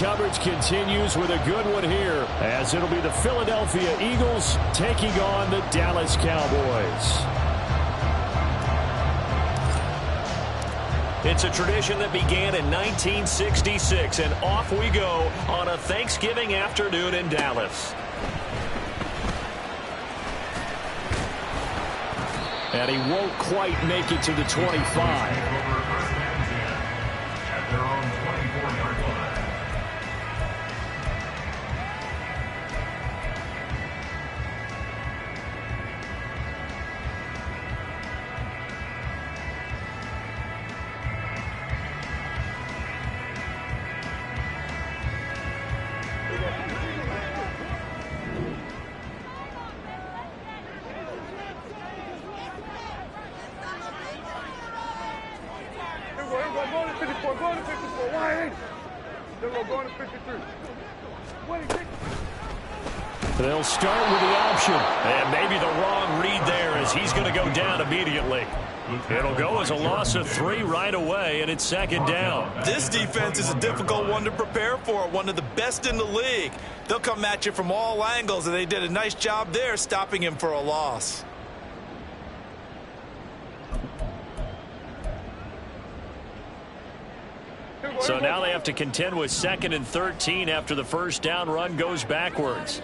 coverage continues with a good one here, as it'll be the Philadelphia Eagles taking on the Dallas Cowboys. It's a tradition that began in 1966, and off we go on a Thanksgiving afternoon in Dallas. And he won't quite make it to the 25. They'll start with the option. And maybe the wrong read there, as he's going to go down immediately. It'll go as a loss of 3 right away, and it's second down. This defense is a difficult one to prepare for, one of the best in the league. They'll come at you from all angles, and they did a nice job there stopping him for a loss. So now they have to contend with 2nd and 13 after the first down run goes backwards.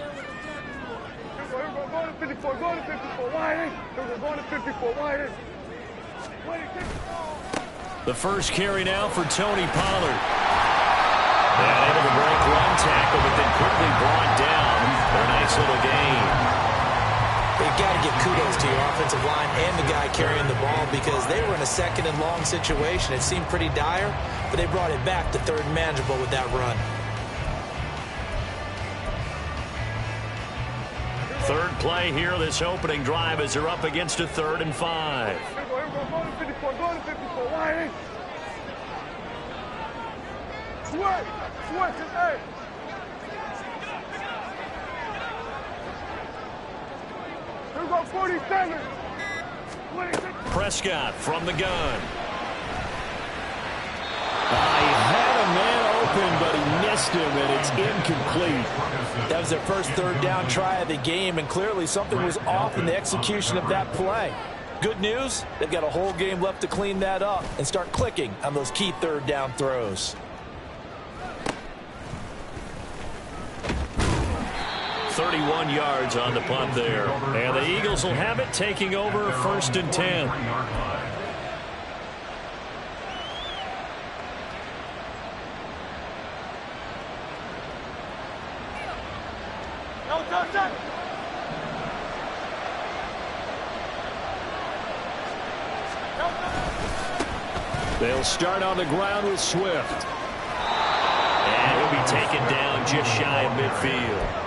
The first carry now for Tony Pollard. And able to break one tackle, but then quickly brought down for a nice little gain. They've got to give kudos to your offensive line and the guy carrying the ball, because they were in a 2nd and long situation. It seemed pretty dire, but they brought it back to 3rd and manageable with that run. Third play here, this opening drive, as they're up against a 3rd and 5. Prescott from the gun. He had a man open, but he missed him, and it's incomplete. That was their first 3rd down try of the game, and clearly something was off in the execution of that play. Good news, they've got a whole game left to clean that up and start clicking on those key 3rd down throws. 31 yards on the punt there. And the Eagles will have it, taking over 1st and 10. They'll start on the ground with Swift. And he'll be taken down just shy of midfield.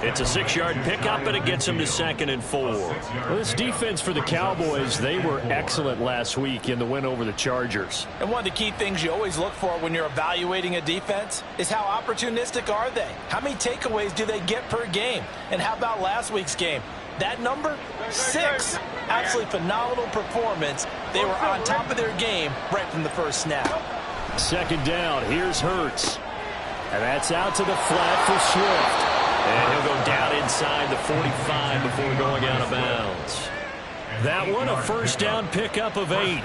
It's a 6-yard pickup, and it gets him to 2nd and 4. Well, this defense for the Cowboys, they were excellent last week in the win over the Chargers. And one of the key things you always look for when you're evaluating a defense is how opportunistic are they? How many takeaways do they get per game? And how about last week's game? That number? 6. Absolutely phenomenal performance. They were on top of their game right from the first snap. 2nd down. Here's Hurts. And that's out to the flat for Swift. And he'll go down inside the 45 before going out of bounds. That one, a 1st down pickup of 8.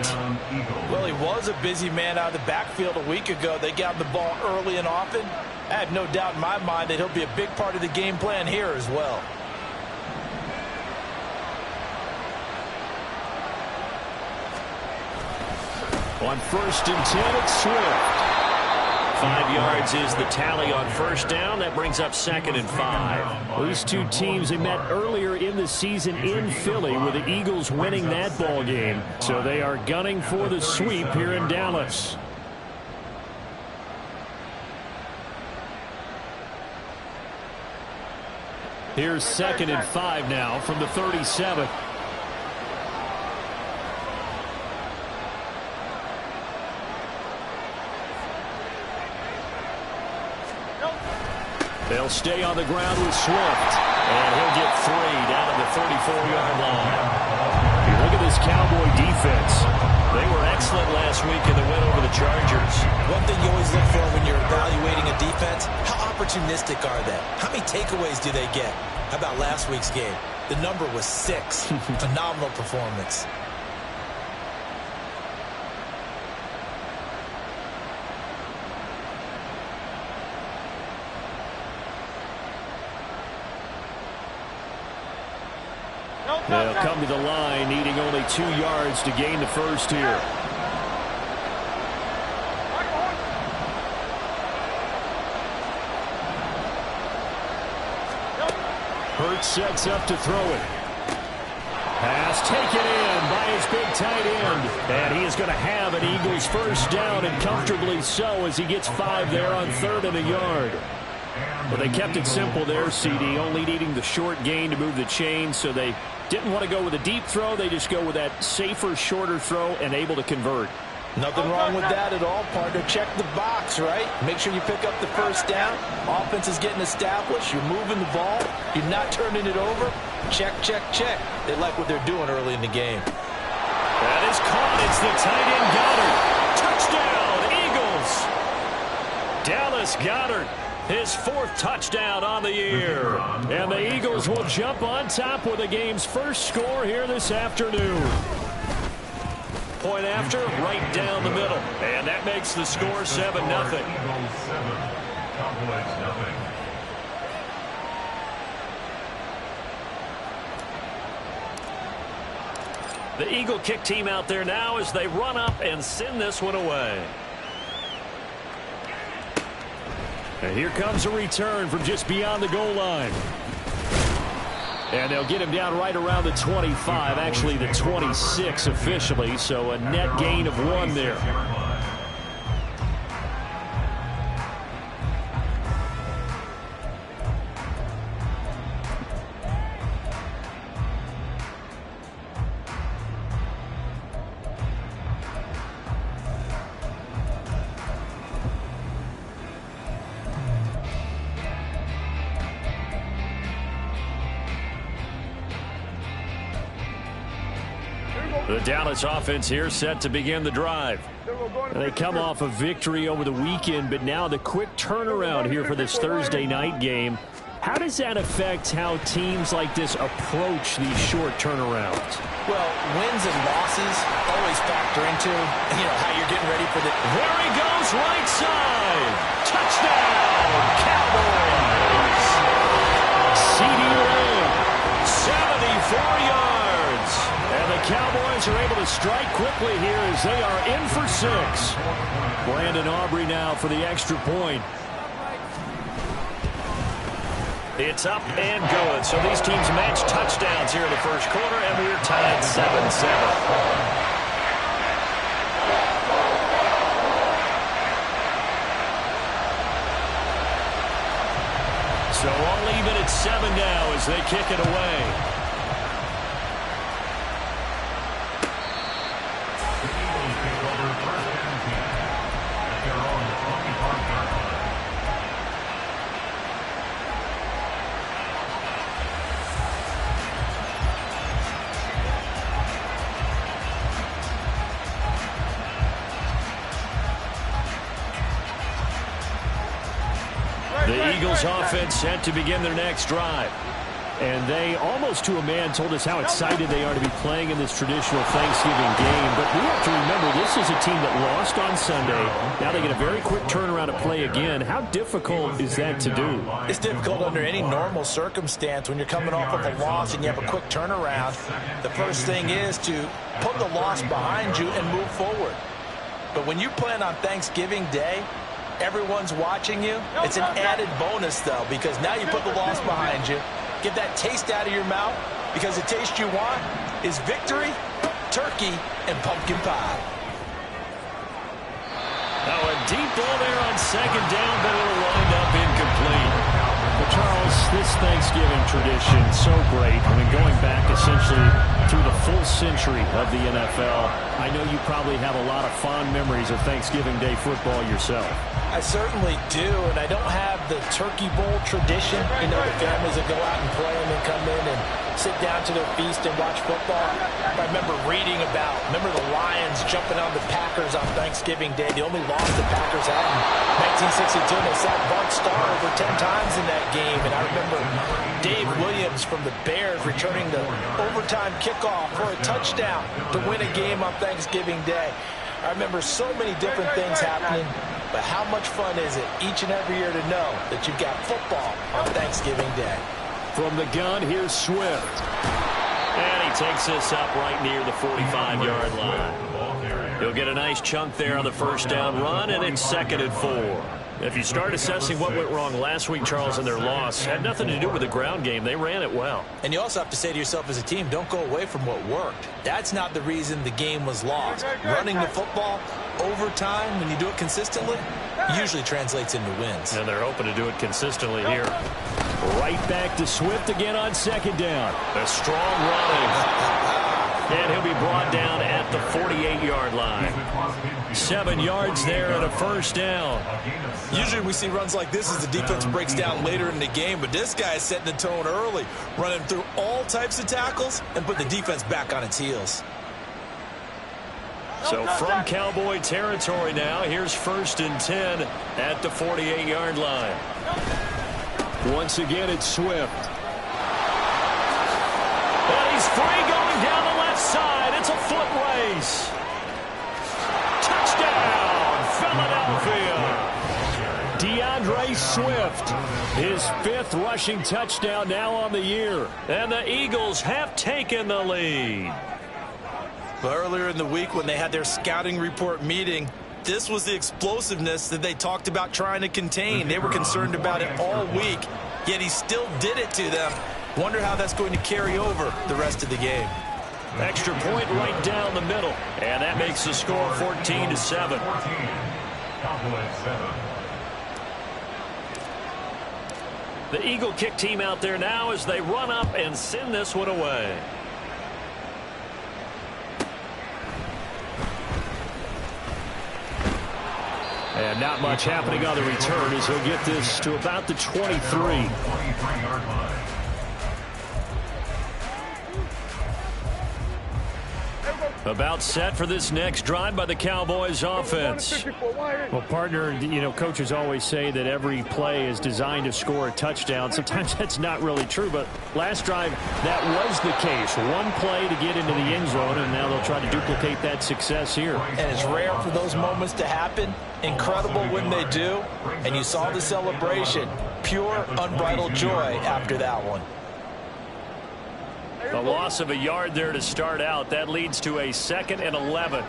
Well, he was a busy man out of the backfield a week ago. They got the ball early and often. I have no doubt in my mind that he'll be a big part of the game plan here as well. On 1st and 10, it's Swift. 5 yards is the tally on 1st down. That brings up 2nd and 5. These two teams, they met earlier in the season in Philly, with the Eagles winning that ball game. So they are gunning for the sweep here in Dallas. Here's 2nd and 5 now from the 37. They'll stay on the ground with Swift. And he'll get 3 down to the 34-yard line. You look at this Cowboy defense. They were excellent last week in the win over the Chargers. One thing you always look for when you're evaluating a defense, how opportunistic are they? How many takeaways do they get? How about last week's game? The number was 6. Phenomenal performance. They'll come to the line, needing only 2 yards to gain the first here. Hurts sets up to throw it. Pass taken in by his big tight end. And he is going to have an Eagles first down, and comfortably so, as he gets 5 there on 3rd and a yard. But they kept it simple there, CD, only needing the short gain to move the chain, so they didn't want to go with a deep throw. They just go with that safer, shorter throw and able to convert. Nothing wrong with that at all, partner. Check the box, right? Make sure you pick up the first down. Offense is getting established. You're moving the ball. You're not turning it over. Check, check, check. They like what they're doing early in the game. That is caught. It's the tight end Goddard. Touchdown, Eagles. Dallas Goedert, his 4th touchdown on the year. And the Eagles will jump on top with the game's first score here this afternoon. Point after, right down the middle. And that makes the score 7-0. The Eagle kick team out there now as they run up and send this one away. And here comes a return from just beyond the goal line. And they'll get him down right around the 25, actually the 26 officially, so a net gain of 1 there. The Dallas offense here set to begin the drive. They come off a victory over the weekend, but now the quick turnaround here for this Thursday night game. How does that affect how teams like this approach these short turnarounds? Well, wins and losses always factor into, how you're getting ready for the... There he goes, right side. Touchdown, Cowboys. CD Lamb, 74 yards. And the Cowboys are able to strike quickly here as they are in for 6. Brandon Aubrey now for the extra point. It's up and good. So these teams match touchdowns here in the first quarter, and we're tied 7-7. So all even at 7 now as they kick it away. The Eagles offense set to begin their next drive. And they, almost to a man, told us how excited they are to be playing in this traditional Thanksgiving game. But we have to remember, this is a team that lost on Sunday. Now they get a very quick turnaround to play again. How difficult is that to do? It's difficult under any normal circumstance when you're coming off of a loss and you have a quick turnaround. The first thing is to put the loss behind you and move forward. But when you plan on Thanksgiving Day, everyone's watching you. It's an added bonus, though, because now you put the loss behind you. Get that taste out of your mouth, because the taste you want is victory, turkey, and pumpkin pie. Now a deep ball there on 2nd down, but it'll wind up incomplete. But Charles, this Thanksgiving tradition, so great. I mean, going back essentially through the full century of the NFL, I know you probably have a lot of fond memories of Thanksgiving Day football yourself. I certainly do, and I don't have the Turkey Bowl tradition. You know, the families that go out and play and then come in and sit down to their feast and watch football. I remember reading about, the Lions jumping on the Packers on Thanksgiving Day. The only loss the Packers had in 1962. They sacked Bart Starr over 10 times in that game. And I remember Dave Williams from the Bears returning the overtime kickoff for a touchdown to win a game on Thanksgiving Day. I remember so many different things happening, but how much fun is it each and every year to know that you've got football on Thanksgiving Day? From the gun, here's Swift. And he takes this up right near the 45-yard line. He'll get a nice chunk there on the first down run, and it's 2nd and 4. If you start assessing what went wrong last week, Charles, in their loss, had nothing to do with the ground game. They ran it well. And you also have to say to yourself as a team, don't go away from what worked. That's not the reason the game was lost. Running the football over time, when you do it consistently, usually translates into wins. And they're hoping to do it consistently here. Right back to Swift again on 2nd down. A strong running. And he'll be brought down at the 48-yard line. 7 yards there and a first down. Usually we see runs like this as the defense breaks down later in the game, but this guy is setting the tone early, running through all types of tackles and put the defense back on its heels. So from Cowboy territory now, here's 1st and 10 at the 48-yard line. Once again, it's Swift. And he's free going down the left side. It's a foot race. Touchdown, Philadelphia. DeAndre Swift, his 5th rushing touchdown now on the year. And the Eagles have taken the lead. But earlier in the week when they had their scouting report meeting, this was the explosiveness that they talked about trying to contain. They were concerned about it all week, yet he still did it to them. Wonder how that's going to carry over the rest of the game. Extra point right down the middle. And that makes the score 14-7. The Eagle kick team out there now as they run up and send this one away. And not much happening on the return as he'll get this to about the 23. About set for this next drive by the Cowboys offense. Well, partner, you know, coaches always say that every play is designed to score a touchdown. Sometimes that's not really true, but last drive, that was the case. One play to get into the end zone, and now they'll try to duplicate that success here. And it's rare for those moments to happen. Incredible when they do. And you saw the celebration. Pure, unbridled joy after that one. A loss of a yard there to start out. That leads to a 2nd and 11.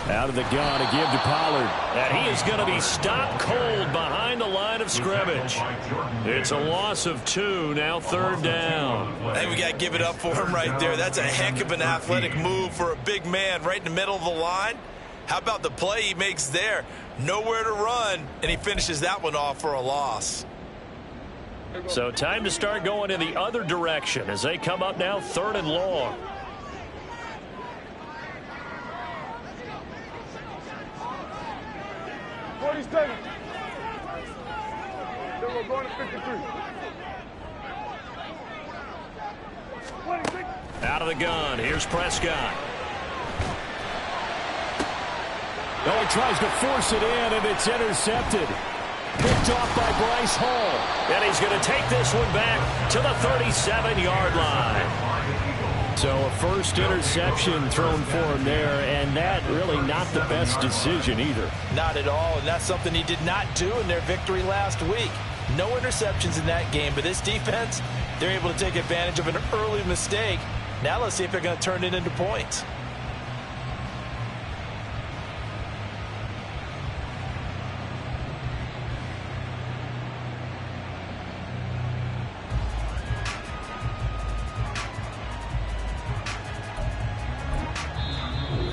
Out of the gun, a give to Pollard. And he is going to be stopped cold behind the line of scrimmage. It's a loss of 2, now 3rd down. Hey, we got to give it up for him right there. That's a heck of an athletic move for a big man right in the middle of the line. How about the play he makes there? Nowhere to run, and he finishes that one off for a loss. So time to start going in the other direction as they come up now 3rd and long. We're going to 53. Out of the gun, here's Prescott. Oh, he tries to force it in, and it's intercepted. Picked off by Bryce Hall. And he's going to take this one back to the 37-yard line. So a first interception thrown for him there, and that really not the best decision either. Not at all, and that's something he did not do in their victory last week. No interceptions in that game, but this defense, they're able to take advantage of an early mistake. Now let's see if they're going to turn it into points.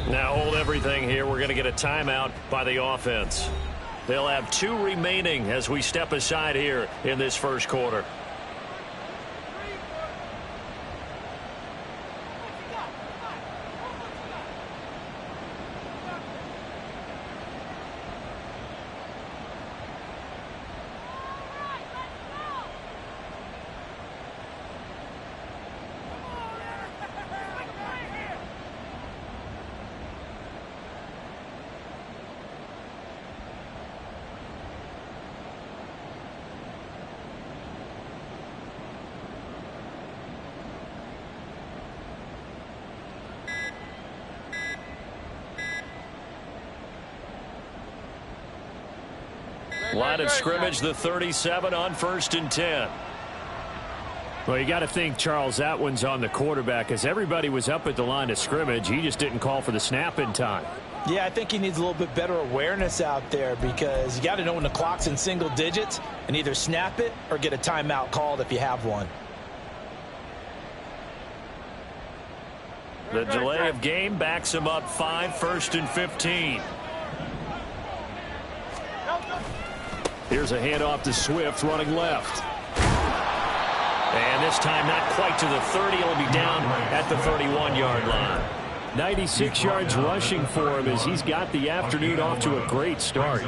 Now hold everything here. We're going to get a timeout by the offense. They'll have 2 remaining as we step aside here in this first quarter. Line of scrimmage, the 37 on 1st and 10. Well, you got to think, Charles, that one's on the quarterback, as everybody was up at the line of scrimmage. He just didn't call for the snap in time. Yeah, I think he needs a little bit better awareness out there, because you got to know when the clock's in single digits and either snap it or get a timeout called if you have one. The delay of game backs him up 5, 1st and 15. Here's a handoff to Swift, running left. And this time not quite to the 30. He'll be down at the 31-yard line. 96 yards rushing for him as he's got the afternoon off to a great start.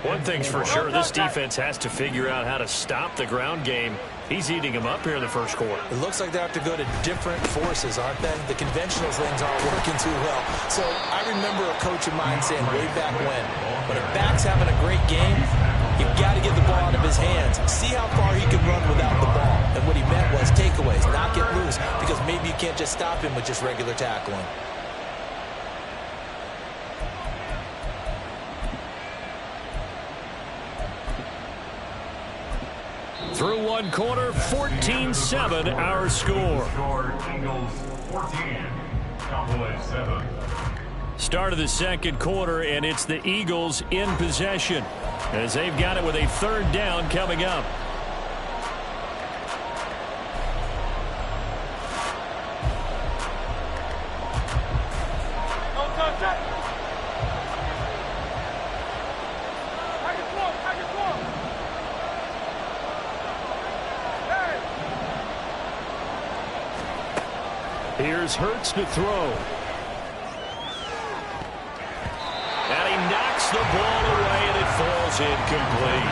One thing's for sure, this defense has to figure out how to stop the ground game. He's eating him up here in the first quarter. It looks like they have to go to different forces, aren't they? The conventional things aren't working too well. So I remember a coach of mine saying way back when a back's having a great game, you've got to get the ball out of his hands. See how far he can run without the ball. And what he meant was takeaways, not get loose, because maybe you can't just stop him with just regular tackling. Through one quarter, 14-7 our score. Eagles 14, Cowboys 7. Start of the second quarter, and it's the Eagles in possession as they've got it with a 3rd down coming up. Here's Hurts to throw. And he knocks the ball away, and it falls incomplete.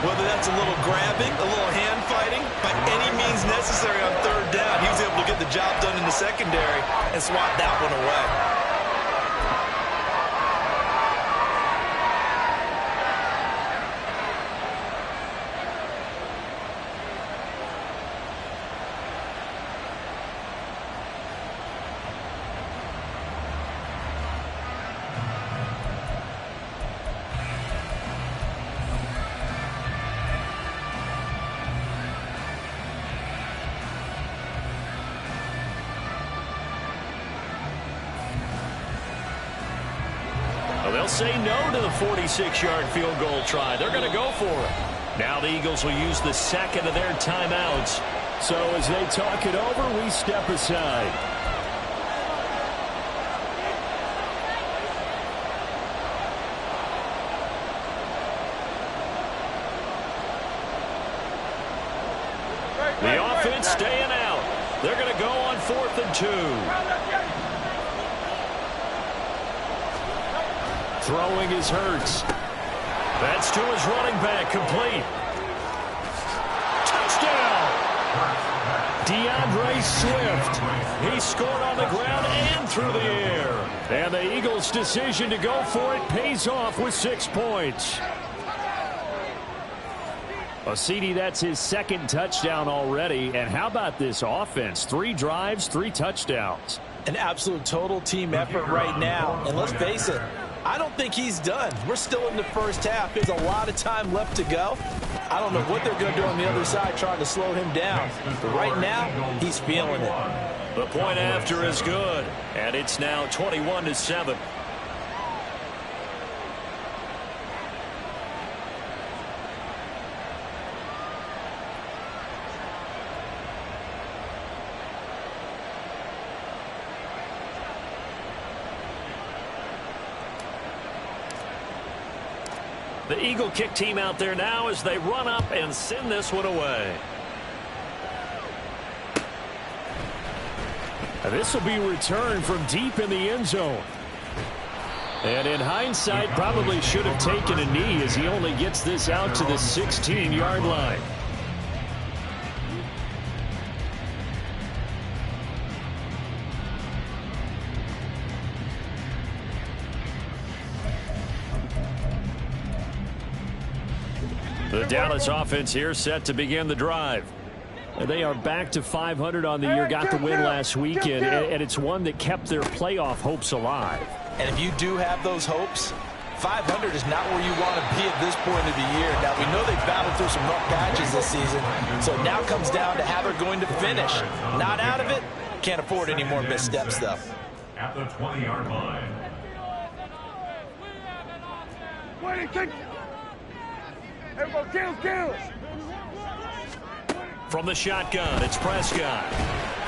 Whether that's a little grabbing, a little hand fighting, by any means necessary on 3rd down, he was able to get the job done in the secondary and swat that one away. They'll say no to the 46-yard field goal try. They're going to go for it. Now the Eagles will use the 2nd of their timeouts. So as they talk it over, we step aside. The offense staying out. They're going to go on 4th and 2. Throwing is Hurts. That's to his running back, complete. Touchdown! DeAndre Swift. He scored on the ground and through the air. And the Eagles' decision to go for it pays off with 6 points. Well, CD, that's his 2nd touchdown already. And how about this offense? 3 drives, 3 touchdowns. An absolute total team effort right now. And let's face it, I don't think he's done. We're still in the first half. There's a lot of time left to go. I don't know what they're going to do on the other side trying to slow him down. But right now, he's feeling it. The point after is good. And it's now 21-7. The Eagle kick team out there now as they run up and send this one away. This will be returned from deep in the end zone. And in hindsight, probably should have taken a knee as he only gets this out to the 16-yard line. The Dallas offense here set to begin the drive. They are back to 500 on the year, got the win last weekend, and it's one that kept their playoff hopes alive. And if you do have those hopes, 500 is not where you want to be at this point of the year. Now, we know they've battled through some rough patches this season, so it now comes down to how they're going to finish. Not out of it, can't afford any more missteps, though. At the 20-yard line. From the shotgun, it's Prescott.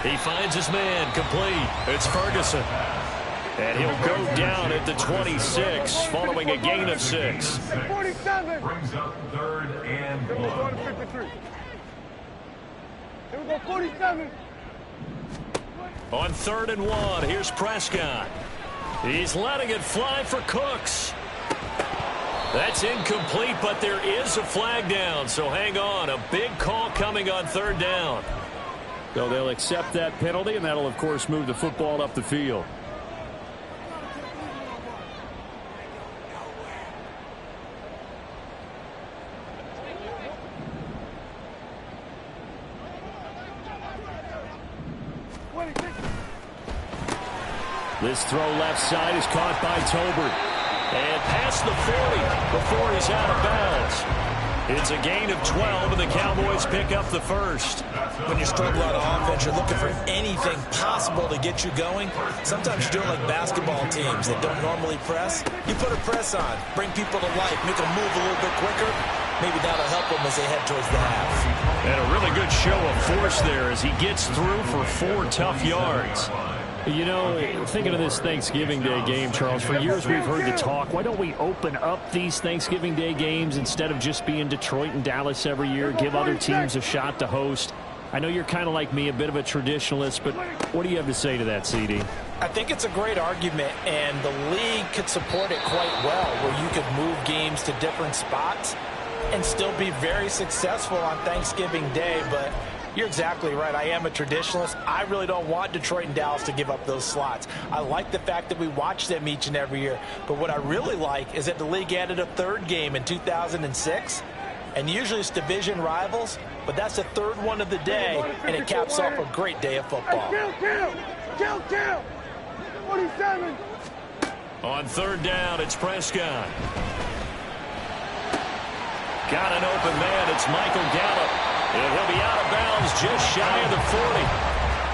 He finds his man, complete. It's Ferguson. And he'll go down at the 26, following a gain of 6. 47. Brings up 3rd and 1. Here we go, 47. On 3rd and 1, here's Prescott. He's letting it fly for Cooks. That's incomplete, but there is a flag down, so hang on. A big call coming on 3rd down. So they'll accept that penalty, and that'll, of course, move the football up the field. This throw left side is caught by Tolbert. And past the 40 before he's out of bounds. It's a gain of 12, and the Cowboys pick up the first. When you struggle out of offense, you're looking for anything possible to get you going. Sometimes you do it like basketball teams that don't normally press. You put a press on, bring people to life, make them move a little bit quicker. Maybe that'll help them as they head towards the half. And a really good show of force there as he gets through for 4 tough yards. You know, thinking of this Thanksgiving Day game, Charles, for years we've heard the talk, why don't we open up these Thanksgiving Day games instead of just being Detroit and Dallas every year, give other teams a shot to host? I know you're kind of like me, a bit of a traditionalist, but what do you have to say to that, CD? I think it's a great argument, and the league could support it quite well, where you could move games to different spots and still be very successful on Thanksgiving Day, but you're exactly right. I am a traditionalist. I really don't want Detroit and Dallas to give up those slots. I like the fact that we watch them each and every year. But what I really like is that the league added a 3rd game in 2006. And usually it's division rivals, but that's the 3rd one of the day, and it caps off a great day of football. Kill. 47. On 3rd down, it's Prescott. Got an open man. It's Michael Gallup. And he'll be out of bounds just shy of the 40.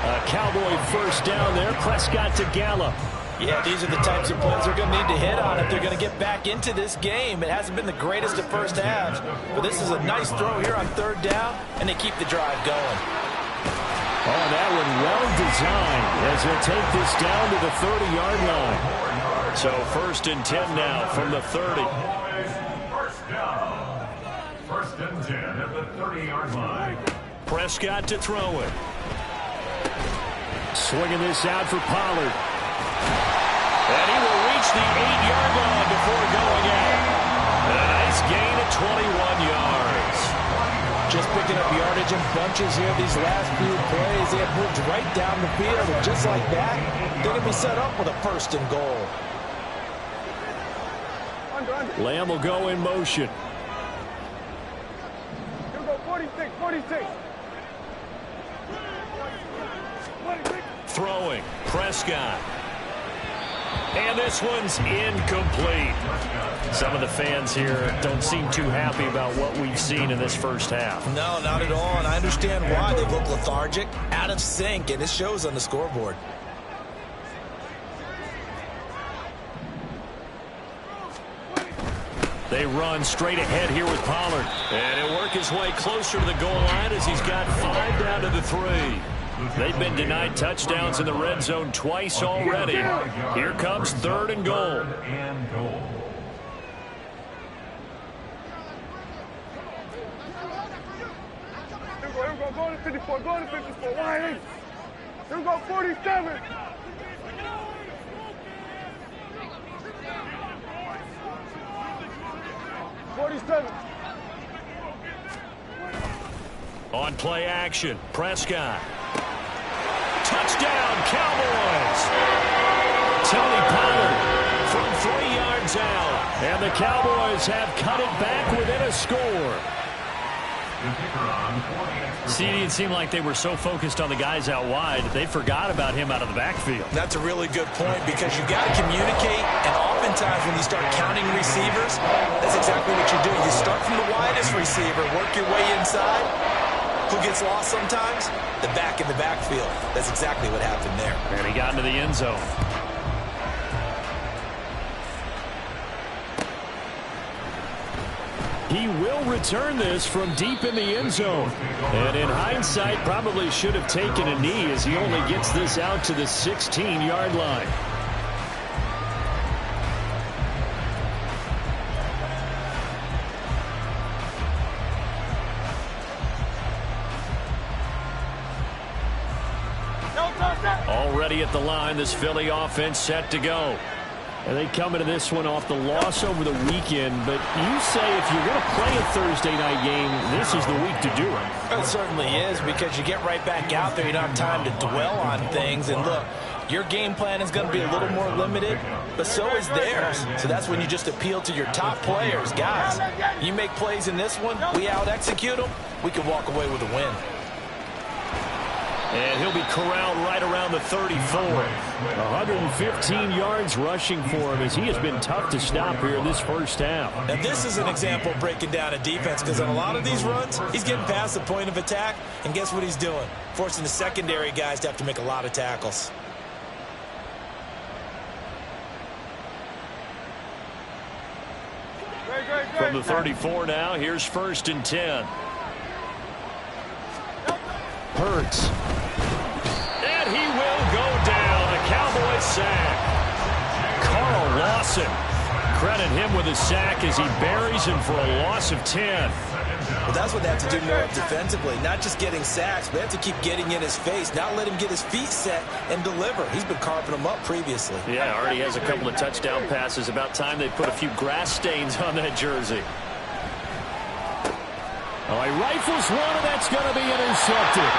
A Cowboy first down there. Prescott to Gallup. Yeah, these are the types of plays they're going to need to hit on if they're going to get back into this game. It hasn't been the greatest of first halves, but this is a nice throw here on 3rd down, and they keep the drive going. Oh, that one well designed as they'll take this down to the 30-yard line. So 1st and 10 now from the 30. First down. 1st and 10 at the 30-yard line. Prescott to throw it. Swinging this out for Pollard. And he will reach the 8-yard line before going out. And a nice gain of 21 yards. Just picking up yardage in bunches here these last few plays. They have moved right down the field, and just like that, they're going to be set up with a 1st and goal. Lamb will go in motion. 46. Throwing, Prescott. And this one's incomplete. Some of the fans here don't seem too happy about what we've seen in this first half. No, not at all, and I understand why. They look lethargic, out of sync, and it shows on the scoreboard. They run straight ahead here with Pollard. And he'll work his way closer to the goal line as he's got 5 down to the 3. They've been denied touchdowns in the red zone twice already. Here comes 3rd and goal. we go. Go to 54. Go to 54. Wide in. Here we go. 47. On play action, Prescott. Touchdown, Cowboys. Tony Pollard from 3 yards out. And the Cowboys have cut it back within a score. CD, it seemed like they were so focused on the guys out wide, they forgot about him out of the backfield. That's a really good point because you got to communicate, and oftentimes when you start counting receivers, that's exactly what you do. You start from the widest receiver, work your way inside. Who gets lost sometimes? The back in the backfield. That's exactly what happened there. And he got into the end zone. He will return this from deep in the end zone. And in hindsight, probably should have taken a knee as he only gets this out to the 16-yard line. Already at the line, this Philly offense set to go. And they come into this one off the loss over the weekend, but you say if you're going to play a Thursday night game, this is the week to do it. It certainly is, because you get right back out there. You don't have time to dwell on things. And look, your game plan is going to be a little more limited, but so is theirs. So that's when you just appeal to your top players. Guys, you make plays in this one, we out-execute them, we can walk away with a win. And he'll be corralled right around the 34. 115 yards rushing for him as he has been tough to stop here in this first half. Now this is an example of breaking down a defense, because on a lot of these runs, he's getting past the point of attack, and guess what he's doing? Forcing the secondary guys to have to make a lot of tackles. From the 34 now, here's 1st and 10. Hurts. And he will go down. A Cowboys sack. Carl Lawson. Credit him with a sack as he buries him for a loss of 10. Well, that's what they have to do more defensively. Not just getting sacks, but they have to keep getting in his face. Not let him get his feet set and deliver. He's been carving them up previously. Yeah, already has a couple of touchdown passes. About time they put a few grass stains on that jersey. Oh, he rifles one, and that's going to be intercepted.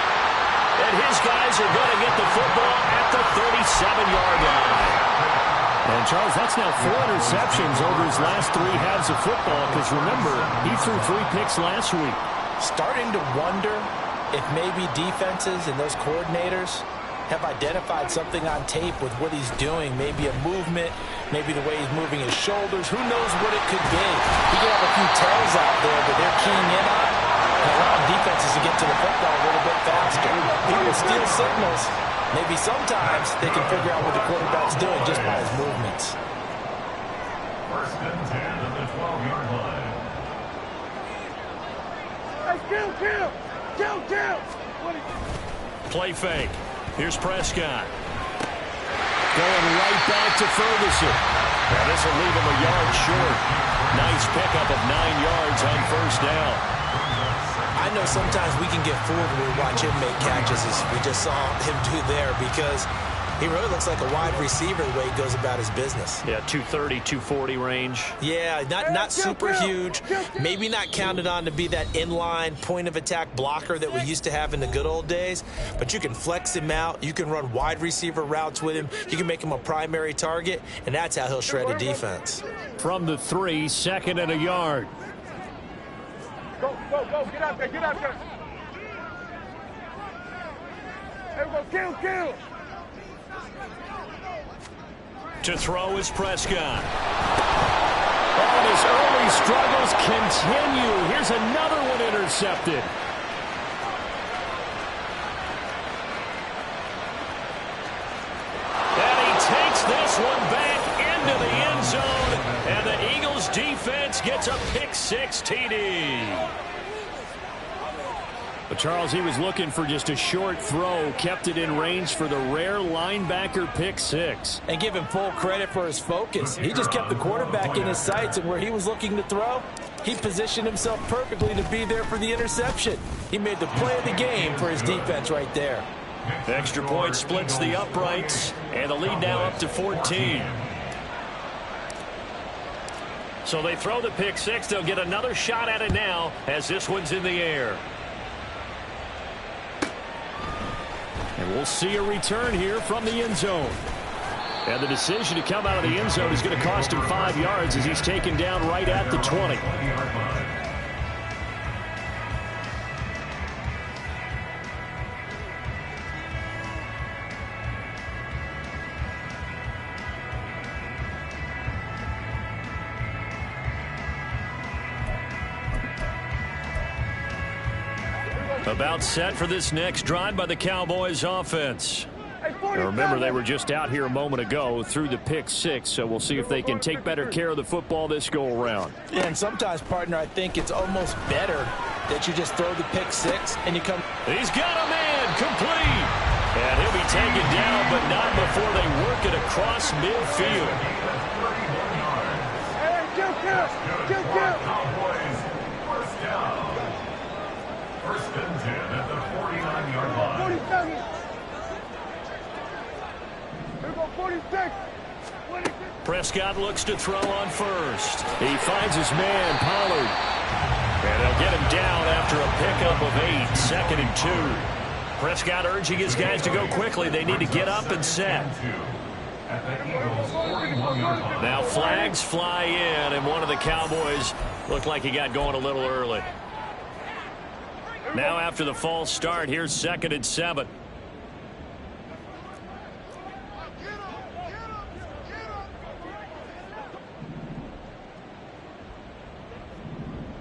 And his guys are going to get the football at the 37-yard line. And, Charles, that's now 4 interceptions over his last 3 halves of football, because, remember, he threw 3 picks last week. Starting to wonder if maybe defenses and those coordinators have identified something on tape with what he's doing. Maybe a movement, maybe the way he's moving his shoulders. Who knows what it could be? He could have a few tells out there that they're keying in on and allow defenses to get to the football a little bit faster. He will steal signals. Maybe sometimes they can figure out what the quarterback's doing just by his movements. 1st and 10 at the 12-yard line. Hey, kill. Play fake. Here's Prescott. Going right back to Ferguson. Now this will leave him a yard short. Nice pickup of 9 yards on 1st down. I know sometimes we can get fooled when we watch him make catches, as we just saw him do there, because he really looks like a wide receiver the way he goes about his business. Yeah, 230, 240 range. Yeah, not super huge. Maybe not counted on to be that inline point-of-attack blocker that we used to have in the good old days, but you can flex him out. You can run wide receiver routes with him. You can make him a primary target, and that's how he'll shred a defense. From the 3, 2nd and a yard. Go. Get out there. Here we go. Kill. To throw is Prescott. And his early struggles continue. Here's another one intercepted. And he takes this one back into the end zone. And the Eagles defense gets a pick-6 TD. But Charles, he was looking for just a short throw, kept it in range for the rare linebacker pick-6. And give him full credit for his focus. He just kept the quarterback in his sights, and where he was looking to throw, He positioned himself perfectly to be there for the interception. He made the play of the game for his defense right there. Extra point splits the uprights, and the lead now up to 14. So they throw the pick six. They'll get another shot at it now as this one's in the air. And we'll see a return here from the end zone. And the decision to come out of the end zone is going to cost him 5 yards as he's taken down right at the 20. About set for this next drive by the Cowboys offense. Now remember, they were just out here a moment ago through the pick six, so we'll see if they can take better care of the football this go around. Yeah, and sometimes, partner, I think it's almost better that you just throw the pick six and you come. He's got a man complete. And he'll be taken down, but not before they work it across midfield. Hey, kill. Cowboys, first down. First and 10 at the 49-yard line. 47. Here we go, 46. Prescott looks to throw on first. He finds his man, Pollard. And they'll get him down after a pickup of 8, second and 2. Prescott urging his guys to go quickly. They need to get up and set. Now flags fly in, and one of the Cowboys looked like he got going a little early. Now after the false start, here's second and 7.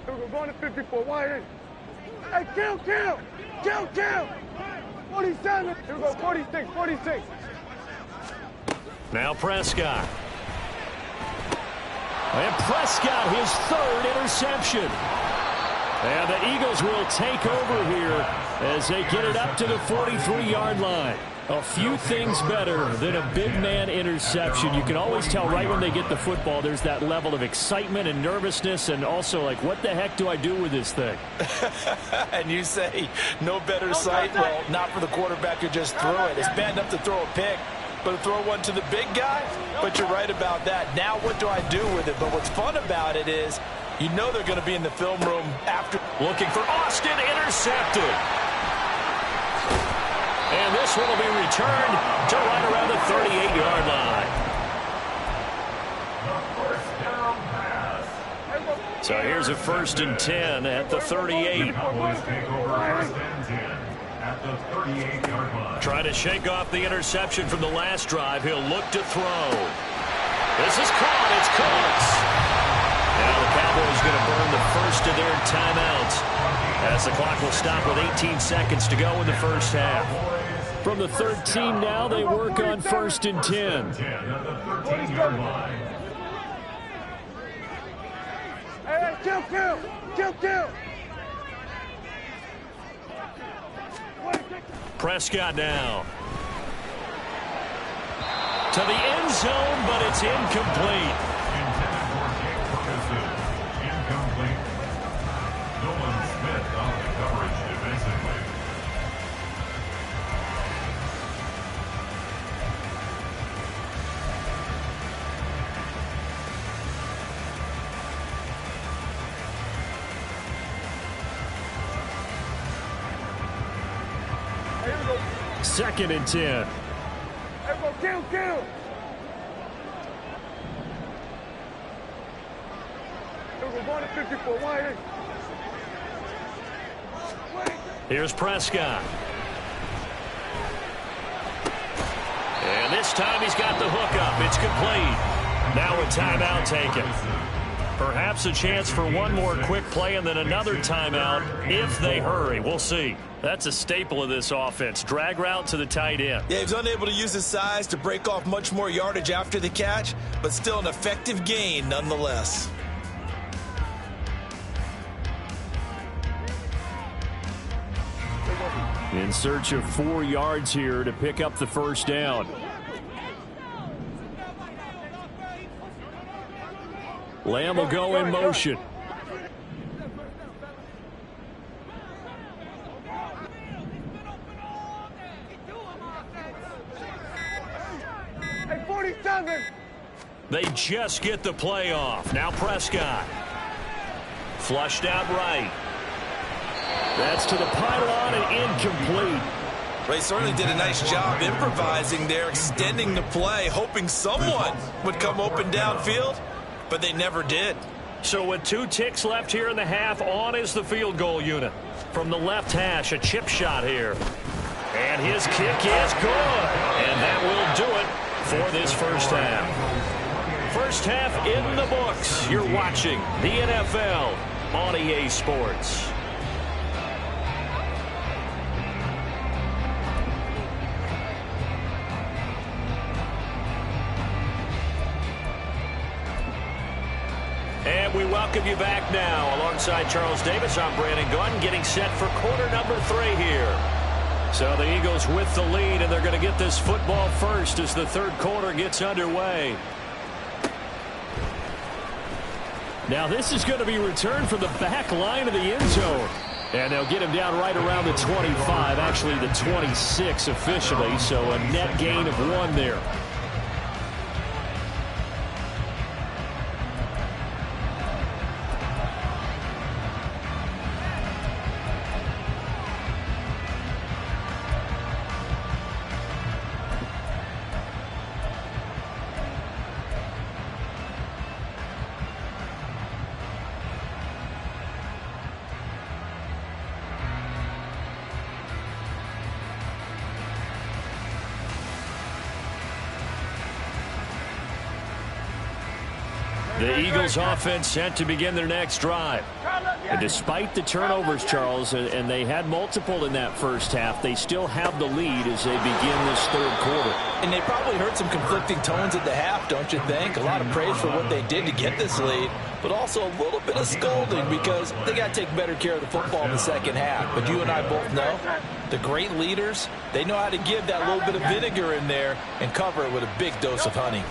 We're going to 54. Wide in. Hey, kill. 47. Here we go, 46. Now Prescott. And Prescott, his third interception. And the Eagles will take over here as they get it up to the 43-yard line. A few things better than a big man interception. You can always tell right when they get the football, there's that level of excitement and nervousness, and also like, what the heck do I do with this thing? And you say, no better sight? Well, not for the quarterback who just threw it. It's bad enough to throw a pick, but to throw one to the big guy? But you're right about that. Now what do I do with it? But what's fun about it is, you know they're going to be in the film room after. Looking for Austin, intercepted. And this one will be returned to right around the 38-yard line. So here's a first and 10 at the 38. Trying to shake off the interception from the last drive. He'll look to throw. This is caught. It's Cooks. Now the Cowboys going to burn the first of their timeouts as the clock will stop with 18 seconds to go in the first half. From the 13 now, they work on first and 10. Hey, kill. Prescott now. To the end zone, but it's incomplete. Second and 10. Kill. We're going to 54. Wide in. Here's Prescott. And this time he's got the hook up. It's complete. Now a timeout taken. Perhaps a chance for one more quick play and then another timeout if they hurry. We'll see. That's a staple of this offense. Drag route to the tight end. Yeah, he was unable to use his size to break off much more yardage after the catch, but still an effective gain nonetheless. In search of 4 yards here to pick up the first down. Lamb will go in motion. 47. They just get the play off. Now Prescott. Flushed out right. That's to the pylon and incomplete. They certainly did a nice job improvising there, extending the play, hoping someone would come open downfield, but they never did. So with 2 ticks left here in the half, on is the field goal unit. From the left hash, a chip shot here. And his kick is good. And that will do it for this first half. First half in the books. You're watching the NFL on EA Sports. And we welcome you back now. Alongside Charles Davis, I'm Brandon Gunn, getting set for quarter number 3 here. So the Eagles with the lead, and they're going to get this football first as the third quarter gets underway. Now this is going to be returned from the back line of the end zone. And they'll get him down right around the 25, actually the 26 officially, so a net gain of 1 there. The Eagles offense set to begin their next drive. And despite the turnovers, Charles, and they had multiple in that first half, they still have the lead as they begin this third quarter. And they probably heard some conflicting tones at the half, don't you think? A lot of praise for what they did to get this lead, but also a little bit of scolding because they got to take better care of the football in the second half. But you and I both know the great leaders, they know how to give that little bit of vinegar in there and cover it with a big dose of honey.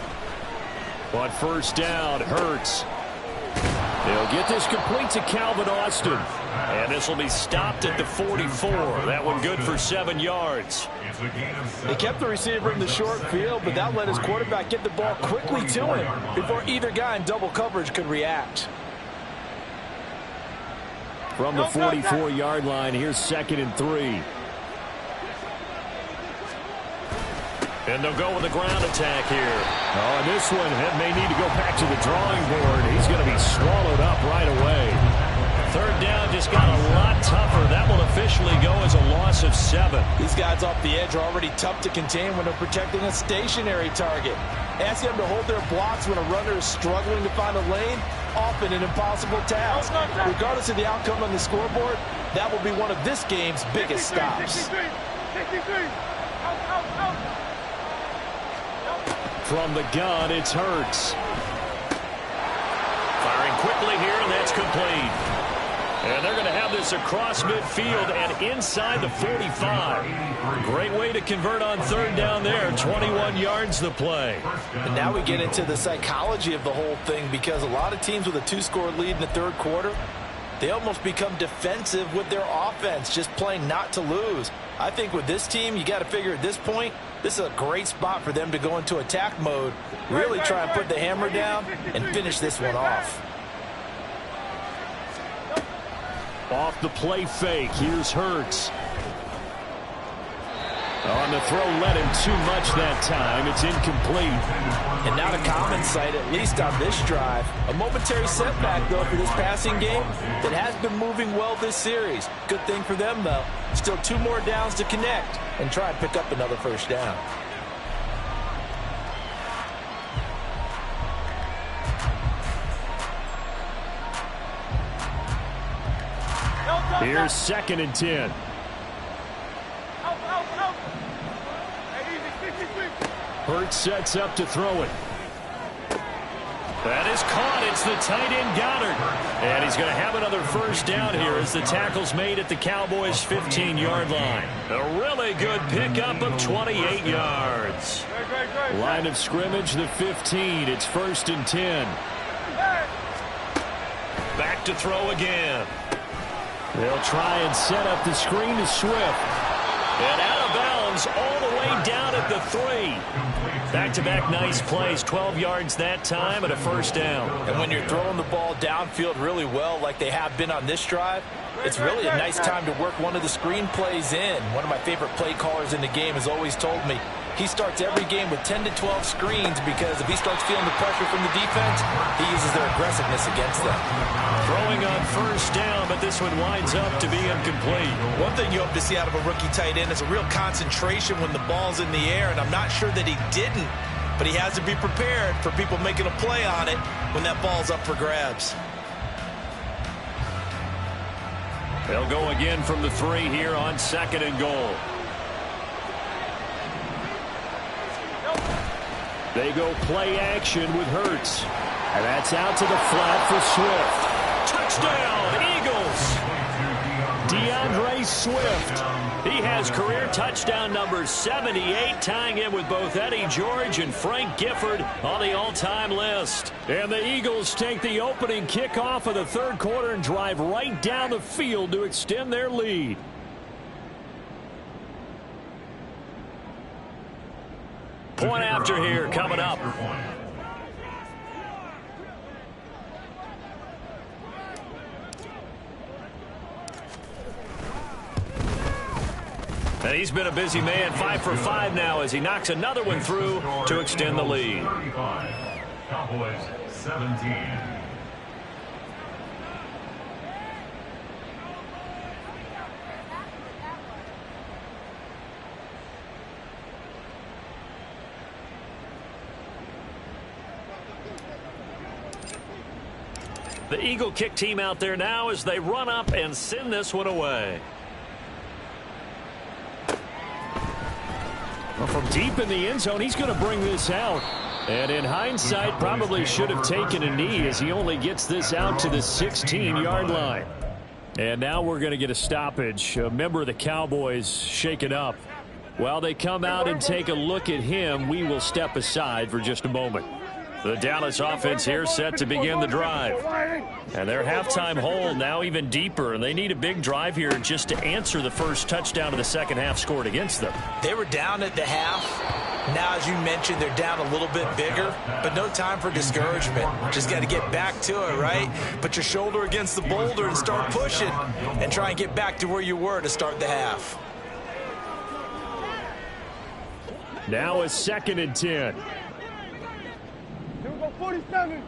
On first down, Hurts. They'll get this complete to Calvin Austin. And this will be stopped at the 44. That one good for 7 yards. They kept the receiver in the short field, but that let his quarterback get the ball quickly to him before either guy in double coverage could react. From the 44-yard line, here's 2nd and 3. And they'll go with a ground attack here. Oh, and this one may need to go back to the drawing board. He's going to be swallowed up right away. Third down just got a lot tougher. That will officially go as a loss of 7. These guys off the edge are already tough to contain when they're protecting a stationary target. Asking them to hold their blocks when a runner is struggling to find a lane, often an impossible task. Regardless of the outcome on the scoreboard, that will be one of this game's biggest stops. 63. Out. From the gun, it's Hurts. Firing quickly here, and that's complete. And they're going to have this across midfield and inside the 45. Great way to convert on third down there. 21 yards the play. And now we get into the psychology of the whole thing because a lot of teams with a 2-score lead in the third quarter, they almost become defensive with their offense, just playing not to lose. I think with this team, you got to figure at this point, this is a great spot for them to go into attack mode, really try and put the hammer down and finish this one off. Off the play fake, here's Hurts. On the throw, let him too much that time. It's incomplete. And not a common sight, at least on this drive. A momentary setback, though, for this passing game that has been moving well this series. Good thing for them, though. Still 2 more downs to connect and try and pick up another first down. Here's 2nd and 10. Hurts sets up to throw it. That is caught. It's the tight end Goddard. And he's going to have another first down here as the tackle's made at the Cowboys' 15-yard line. A really good pickup of 28 yards. Line of scrimmage, the 15. It's 1st and 10. Back to throw again. They'll try and set up the screen to Swift. And out of bounds inbounds all the way down at the 3. Back-to-back nice plays, 12 yards that time and a first down. And when you're throwing the ball downfield really well like they have been on this drive, it's really a nice time to work one of the screen plays in. One of my favorite play callers in the game has always told me he starts every game with 10 to 12 screens because if he starts feeling the pressure from the defense, he uses their aggressiveness against them. Throwing on first down, but this one winds up to be incomplete. One thing you hope to see out of a rookie tight end is a real concentration when the ball's in the air, and I'm not sure that he didn't, but he has to be prepared for people making a play on it when that ball's up for grabs. They'll go again from the 3 here on 2nd and goal. They go play action with Hurts. And that's out to the flat for Swift. Touchdown, Eagles! DeAndre Swift. He has career touchdown number 78, tying in with both Eddie George and Frank Gifford on the all-time list. And the Eagles take the opening kickoff of the 3rd quarter and drive right down the field to extend their lead. Point after here coming up. And he's been a busy man, 5 for 5 now as he knocks another one through to extend the lead. 35. Cowboys 17. The Eagle kick team out there now as they run up and send this one away. Well, from deep in the end zone, he's going to bring this out. And in hindsight, probably should have taken a knee as he only gets this out to the 16-yard line. And now we're going to get a stoppage. A member of the Cowboys shaken up. While they come out and take a look at him, we will step aside for just a moment. The Dallas offense here set to begin the drive. And their halftime hole now even deeper, and they need a big drive here just to answer the first touchdown of the second half scored against them. They were down at the half. Now, as you mentioned, they're down a little bit bigger, but no time for discouragement. Just got to get back to it, right? Put your shoulder against the boulder and start pushing and try and get back to where you were to start the half. Now it's 2nd and 10. Here we go, 47.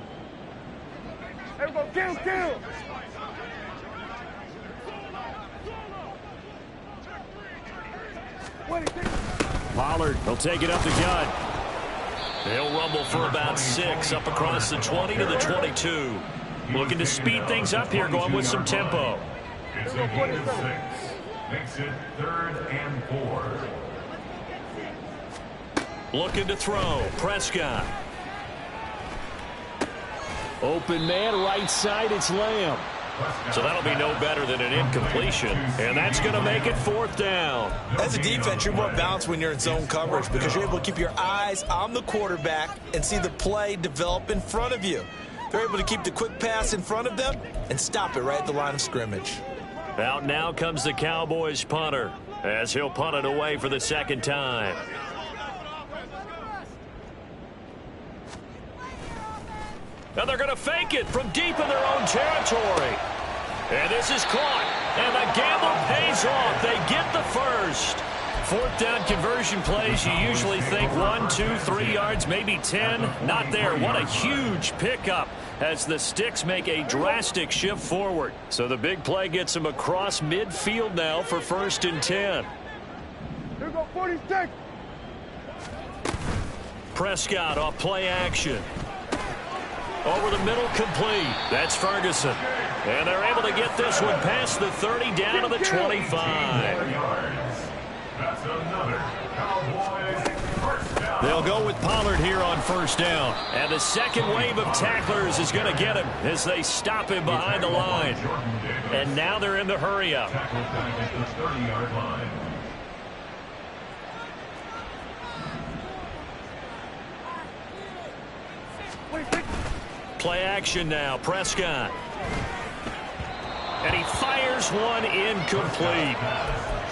Everybody, kill. Pollard will take it up the gut. He'll rumble for about 6 up across the 20 to the 22. Looking to speed things up here, going with some tempo. It's a gain of 6. Makes it 3rd and 4. Looking to throw. Prescott. Open man, right side, it's Lamb. So that'll be no better than an incompletion, and that's going to make it 4th down. As a defense, you're more balanced when you're in zone coverage because you're able to keep your eyes on the quarterback and see the play develop in front of you. They're able to keep the quick pass in front of them and stop it right at the line of scrimmage. Out now comes the Cowboys punter as he'll punt it away for the 2nd time. Now they're going to fake it from deep in their own territory. And this is caught. And the gamble pays off. They get the first. 4th down conversion plays, you usually think 1, 2, 3 yards, maybe 10. Not there. What a huge pickup as the Sticks make a drastic shift forward. So the big play gets them across midfield now for 1st and 10. Here we go, 46. Prescott off play action. Over the middle, complete. That's Ferguson. And they're able to get this one past the 30 down to the 25. That's another Cowboys first down. They'll go with Pollard here on 1st down. And the second wave of tacklers is going to get him as they stop him behind the line. And now they're in the hurry up. Tackle back at the 30-yard line. Play action now. Prescott. And he fires one incomplete.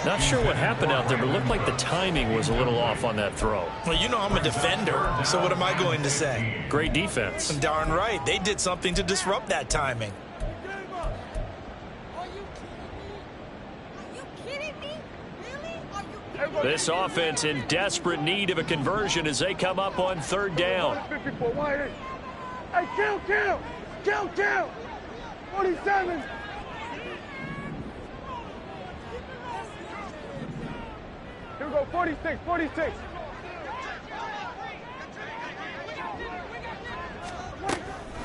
Not sure what happened out there, but it looked like the timing was a little off on that throw. Well, you know I'm a defender, so what am I going to say? Great defense. Darn right. They did something to disrupt that timing. This offense in desperate need of a conversion as they come up on third down. 54, wide eight. Hey, kill. 47. Here we go, 46.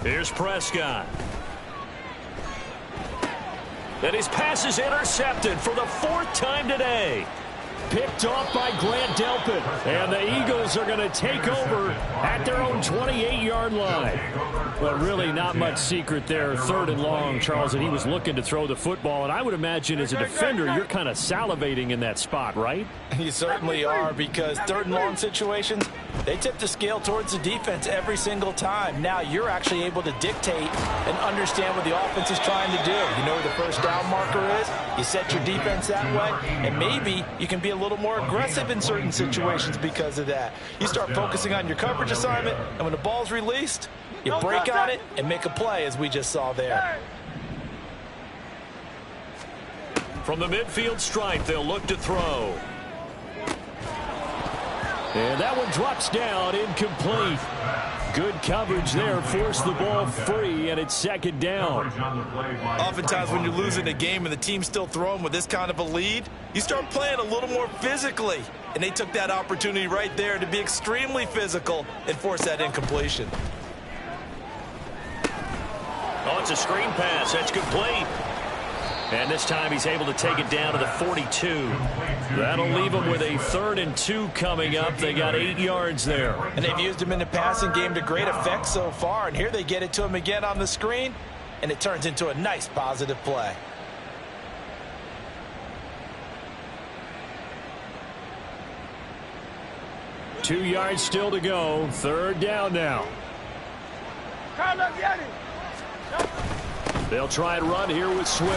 Here's Prescott. And his pass is intercepted for the 4th time today. Picked off by Grant Delpit. And the Eagles are going to take over at their own 28-yard line. But really not much secret there. 3rd and long, Charles, and he was looking to throw the football. And I would imagine as a defender, you're kind of salivating in that spot, right? You certainly are, because 3rd and long situations, they tip the scale towards the defense every single time. Now you're actually able to dictate and understand what the offense is trying to do. You know where the first down marker is. You set your defense that way, and maybe you can be a little more aggressive in certain situations because of that. You start focusing on your coverage assignment, and when the ball's released, you break on it and make a play, as we just saw there. From the midfield stripe, they'll look to throw. And that one drops down, incomplete. Good coverage there, forced the ball free, and it's 2nd down. Oftentimes when you're losing a game and the team's still throwing with this kind of a lead, you start playing a little more physically. And they took that opportunity right there to be extremely physical and force that incompletion. Oh, it's a screen pass. That's complete. And this time he's able to take it down to the 42. That'll leave them with a 3rd and 2 coming up. They got 8 yards there. And they've used him in the passing game to great effect so far. And here they get it to him again on the screen, and it turns into a nice positive play. Two yards still to go. 3rd down now. They'll try and run here with Swift.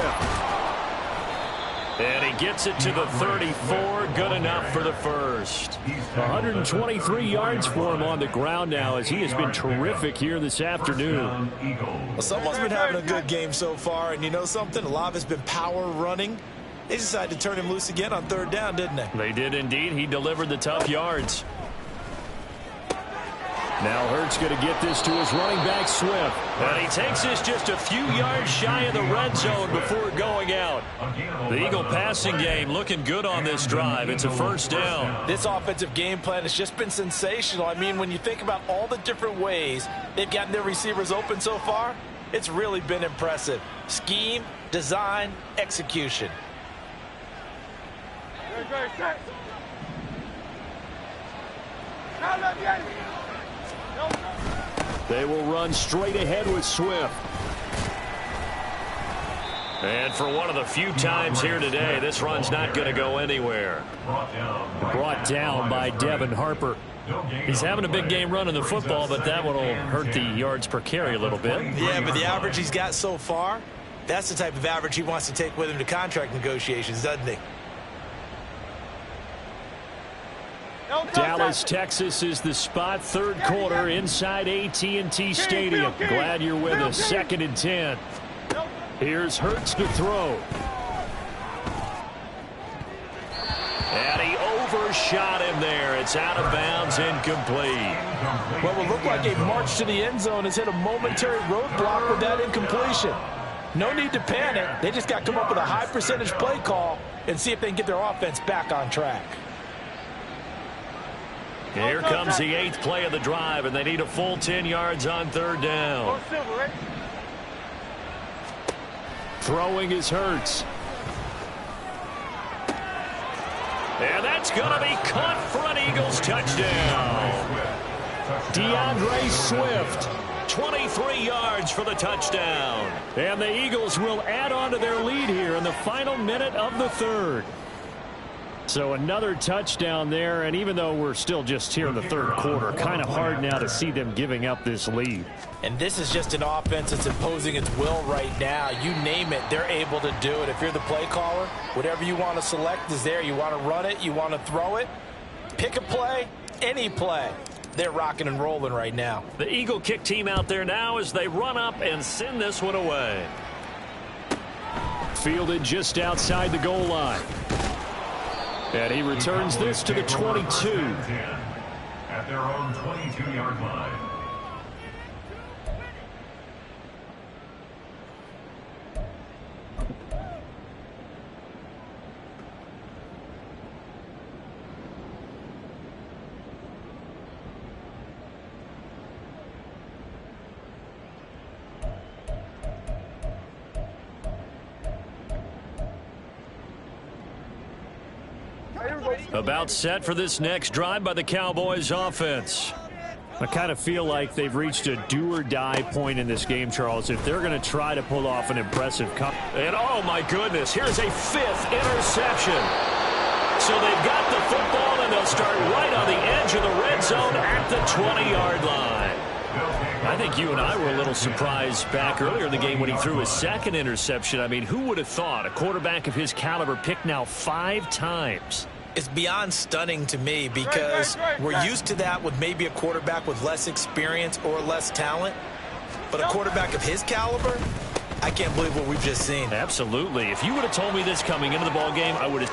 And he gets it to the 34. Good enough for the first. 123 yards for him on the ground now, as he has been terrific here this afternoon. Well, someone's been having a good game so far, and you know something? A lot of it's been power running. They decided to turn him loose again on 3rd down, didn't they? They did indeed. He delivered the tough yards. Now Hurts going to get this to his running back, Swift. And he takes this just a few yards shy of the red zone before going out. The Eagle passing game looking good on this drive. It's a 1st down. This offensive game plan has just been sensational. I mean, when you think about all the different ways they've gotten their receivers open so far, it's really been impressive. Scheme, design, execution. They will run straight ahead with Swift. And for one of the few times here today, this run's not going to go anywhere. Brought down by Devin Harper. He's having a big game running the football, but that one will hurt the yards per carry a little bit. Yeah, but the average he's got so far, that's the type of average he wants to take with him to contract negotiations, doesn't he? Dallas, Texas is the spot. 3rd quarter inside AT&T Stadium. Glad you're with us. 2nd and 10. Here's Hurts to throw. And he overshot him there. It's out of bounds, incomplete. What will look like a march to the end zone has hit a momentary roadblock with that incompletion. No need to panic. They just got to come up with a high percentage play call and see if they can get their offense back on track. Here comes the 8th play of the drive, and they need a full 10 yards on 3rd down. Throwing is Hurts. And that's going to be caught for an Eagles touchdown. DeAndre Swift, 23 yards for the touchdown. And the Eagles will add on to their lead here in the final minute of the 3rd. So another touchdown there, and even though we're still just here in the third quarter, kind of hard now to see them giving up this lead. And this is just an offense that's imposing its will right now. You name it, they're able to do it. If you're the play caller, whatever you want to select is there. You want to run it, you want to throw it, pick a play, any play. They're rocking and rolling right now. The Eagle kick team out there now as they run up and send this one away. Fielded just outside the goal line. And he returns this to the 22. At their own 22-yard line. About set for this next drive by the Cowboys offense. I kind of feel like they've reached a do-or-die point in this game, Charles, if they're going to try to pull off an impressive comeback. And oh my goodness, here's a 5th interception. So they've got the football and they'll start right on the edge of the red zone at the 20-yard line. I think you and I were a little surprised back earlier in the game when he threw his 2nd interception. I mean, who would have thought a quarterback of his caliber picked now 5 times? It's beyond stunning to me because we're used to that with maybe a quarterback with less experience or less talent. But a quarterback of his caliber, I can't believe what we've just seen. Absolutely. If you would have told me this coming into the ballgame, I would have.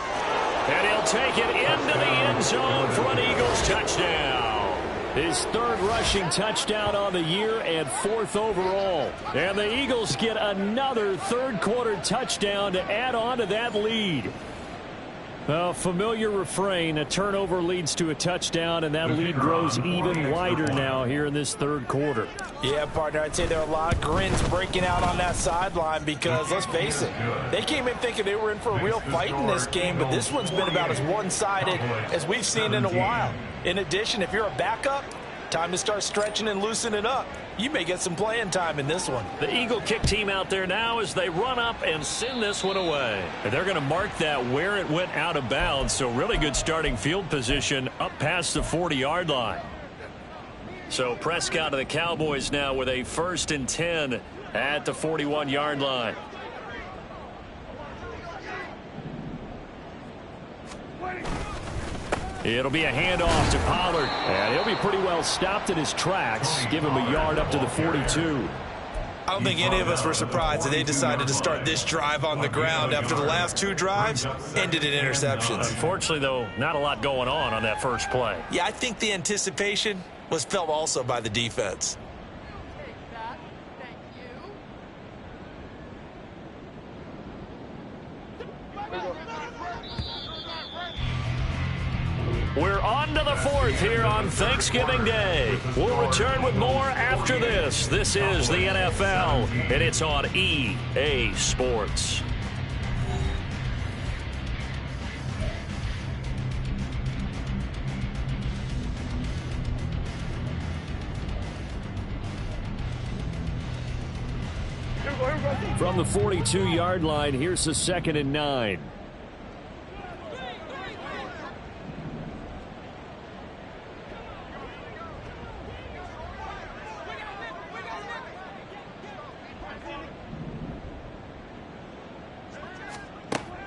And he'll take it into the end zone for an Eagles touchdown. His 3rd rushing touchdown on the year and 4th overall. And the Eagles get another third-quarter touchdown to add on to that lead. A familiar refrain, a turnover leads to a touchdown, and that lead grows even wider now here in this third quarter. Yeah, partner, I'd say there are a lot of grins breaking out on that sideline because, let's face it, they came in thinking they were in for a real fight in this game, but this one's been about as one-sided as we've seen in a while. In addition, if you're a backup, time to start stretching and loosening up. You may get some playing time in this one. The Eagle kick team out there now as they run up and send this one away. And they're going to mark that where it went out of bounds, so really good starting field position up past the 40-yard line. So Prescott of the Cowboys now with a 1st and 10 at the 41-yard line. It'll be a handoff to Pollard, and he'll be pretty well stopped in his tracks. Give him a yard up to the 42. I don't think any of us were surprised that they decided to start this drive on the ground after the last 2 drives ended in interceptions. Unfortunately, though, not a lot going on that first play. Yeah, I think the anticipation was felt also by the defense. We're on to the 4th here on Thanksgiving Day. We'll return with more after this. This is the NFL, and it's on EA Sports. From the 42-yard line, here's the 2nd and 9.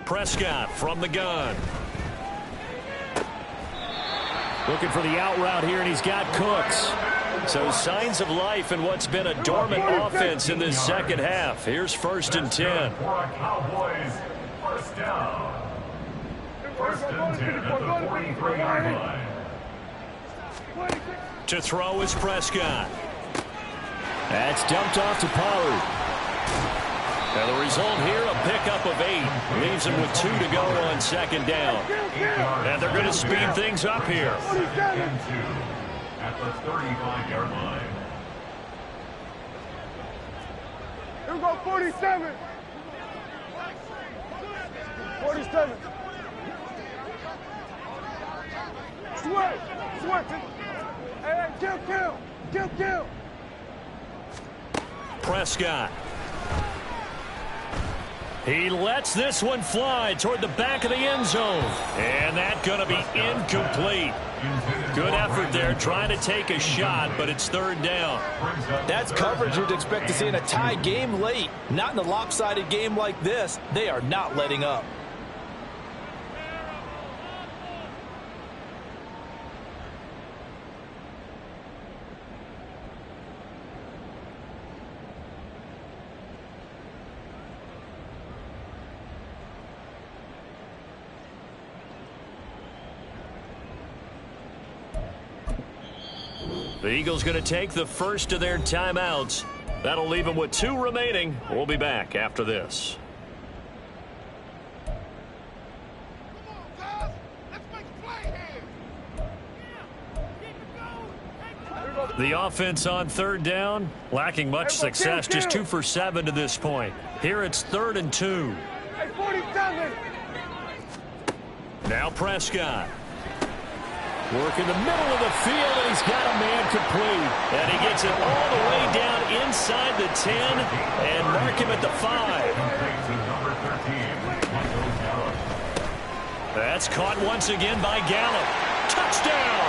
Prescott from the gun. Looking for the out route here, and he's got Cooks. So signs of life in what's been a dormant offense in this second half. Here's 1st and 10. For a Cowboys 1st down. 1st and 10 at the 43-yard line. To throw is Prescott. That's dumped off to Pollard. And the result here, a pickup of 8. Leaves him with 2 to go on 2nd down. And they're going to speed things up here. 2nd and 2 at the 35-yard line. Here we go, 47. 47. Sweat. Hey, kill. Prescott. He lets this one fly toward the back of the end zone. And that's going to be incomplete. Good effort there trying to take a shot, but it's third down. That's coverage you'd expect to see in a tie game late. Not in a lopsided game like this. They are not letting up. The Eagles going to take the first of their timeouts. That'll leave them with 2 remaining. We'll be back after this. The offense on third down, lacking much success, just 2 for 7 to this point. Here it's 3rd and 2. Now Prescott. Work in the middle of the field, and he's got a man complete. And he gets it all the way down inside the 10 and mark him at the 5. That's caught once again by Gallup. Touchdown!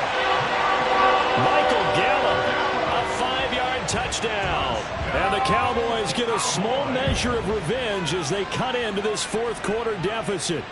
Michael Gallup, a 5-yard touchdown. And the Cowboys get a small measure of revenge as they cut into this fourth quarter deficit.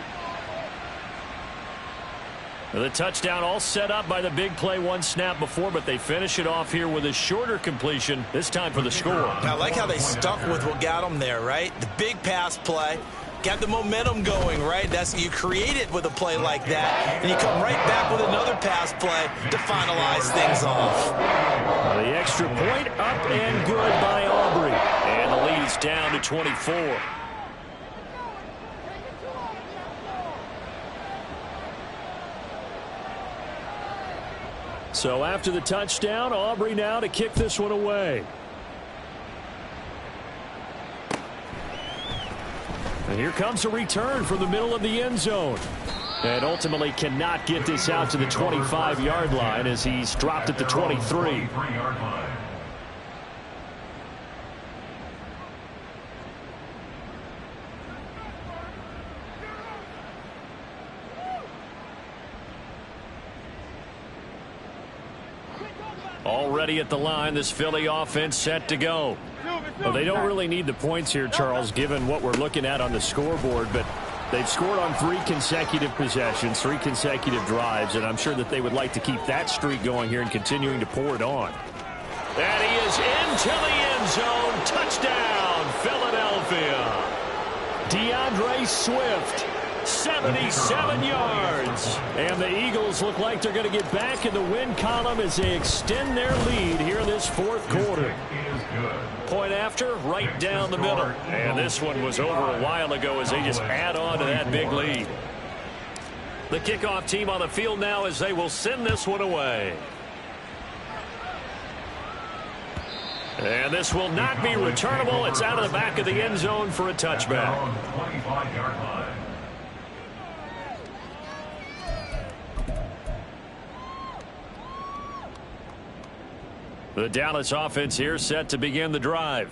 The touchdown all set up by the big play one snap before, but they finish it off here with a shorter completion, this time for the score. I like how they stuck with what got them there, right? The big pass play, got the momentum going, right? That's you create it with a play like that, and you come right back with another pass play to finalize things off. The extra point up and good by Aubrey, and the lead is down to 24. So after the touchdown, Aubrey now to kick this one away. And here comes a return from the middle of the end zone. And ultimately cannot get this out to the 25-yard line as he's dropped at the 23. Already at the line, this Philly offense set to go. Well, they don't really need the points here, Charles, given what we're looking at on the scoreboard, but they've scored on 3 consecutive possessions, 3 consecutive drives, and I'm sure that they would like to keep that streak going here and continuing to pour it on. And he is into the end zone. Touchdown, Philadelphia. DeAndre Swift. 77 yards. And the Eagles look like they're going to get back in the win column as they extend their lead here in this fourth quarter. Point after, right down the middle. And this one was over a while ago as they just add on to that big lead. The kickoff team on the field now as they will send this one away. And this will not be returnable. It's out of the back of the end zone for a touchback. 25-yard line. The Dallas offense here set to begin the drive.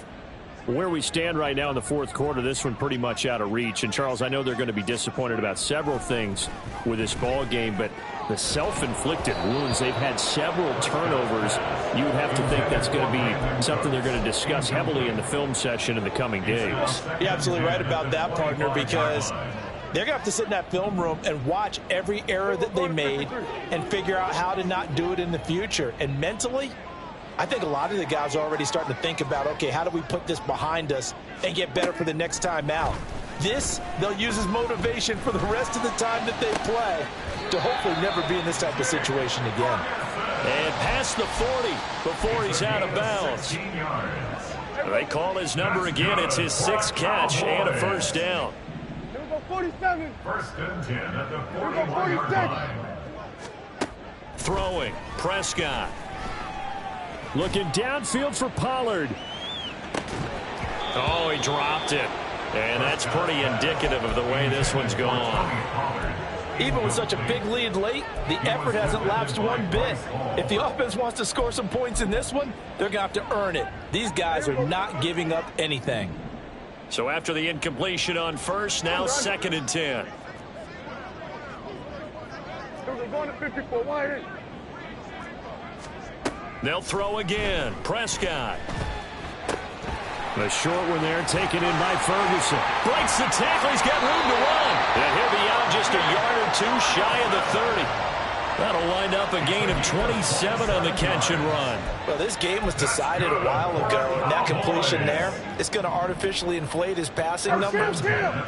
Where we stand right now in the fourth quarter, this one pretty much out of reach. And, Charles, I know they're going to be disappointed about several things with this ball game, but the self-inflicted wounds, they've had several turnovers. You would have to think that's going to be something they're going to discuss heavily in the film session in the coming days. You're absolutely right about that, partner, because they're going to have to sit in that film room and watch every error that they made and figure out how to not do it in the future. And mentally, I think a lot of the guys are already starting to think about, okay, how do we put this behind us and get better for the next time out? This, they'll use as motivation for the rest of the time that they play to hopefully never be in this type of situation again. And past the 40 before he's out of bounds. They call his number again. It's his 6th catch and a first down. Here we go, 47. First and 10 at the 41-yard line. Throwing, Prescott. Looking downfield for Pollard. Oh, he dropped it. And that's pretty indicative of the way this one's gone. Even with such a big lead late, the effort hasn't lapsed one bit. If the offense wants to score some points in this one, they're going to have to earn it. These guys are not giving up anything. So after the incompletion on first, now 2nd and 10. We're going to 54. Wide in. They'll throw again. Prescott. The short one there taken in by Ferguson. Breaks the tackle. He's got room to run. And he'll be out just a yard or two shy of the 30. That'll wind up a gain of 27 on the catch and run. Well, this game was decided a while ago, and that completion there, it's going to artificially inflate his passing numbers.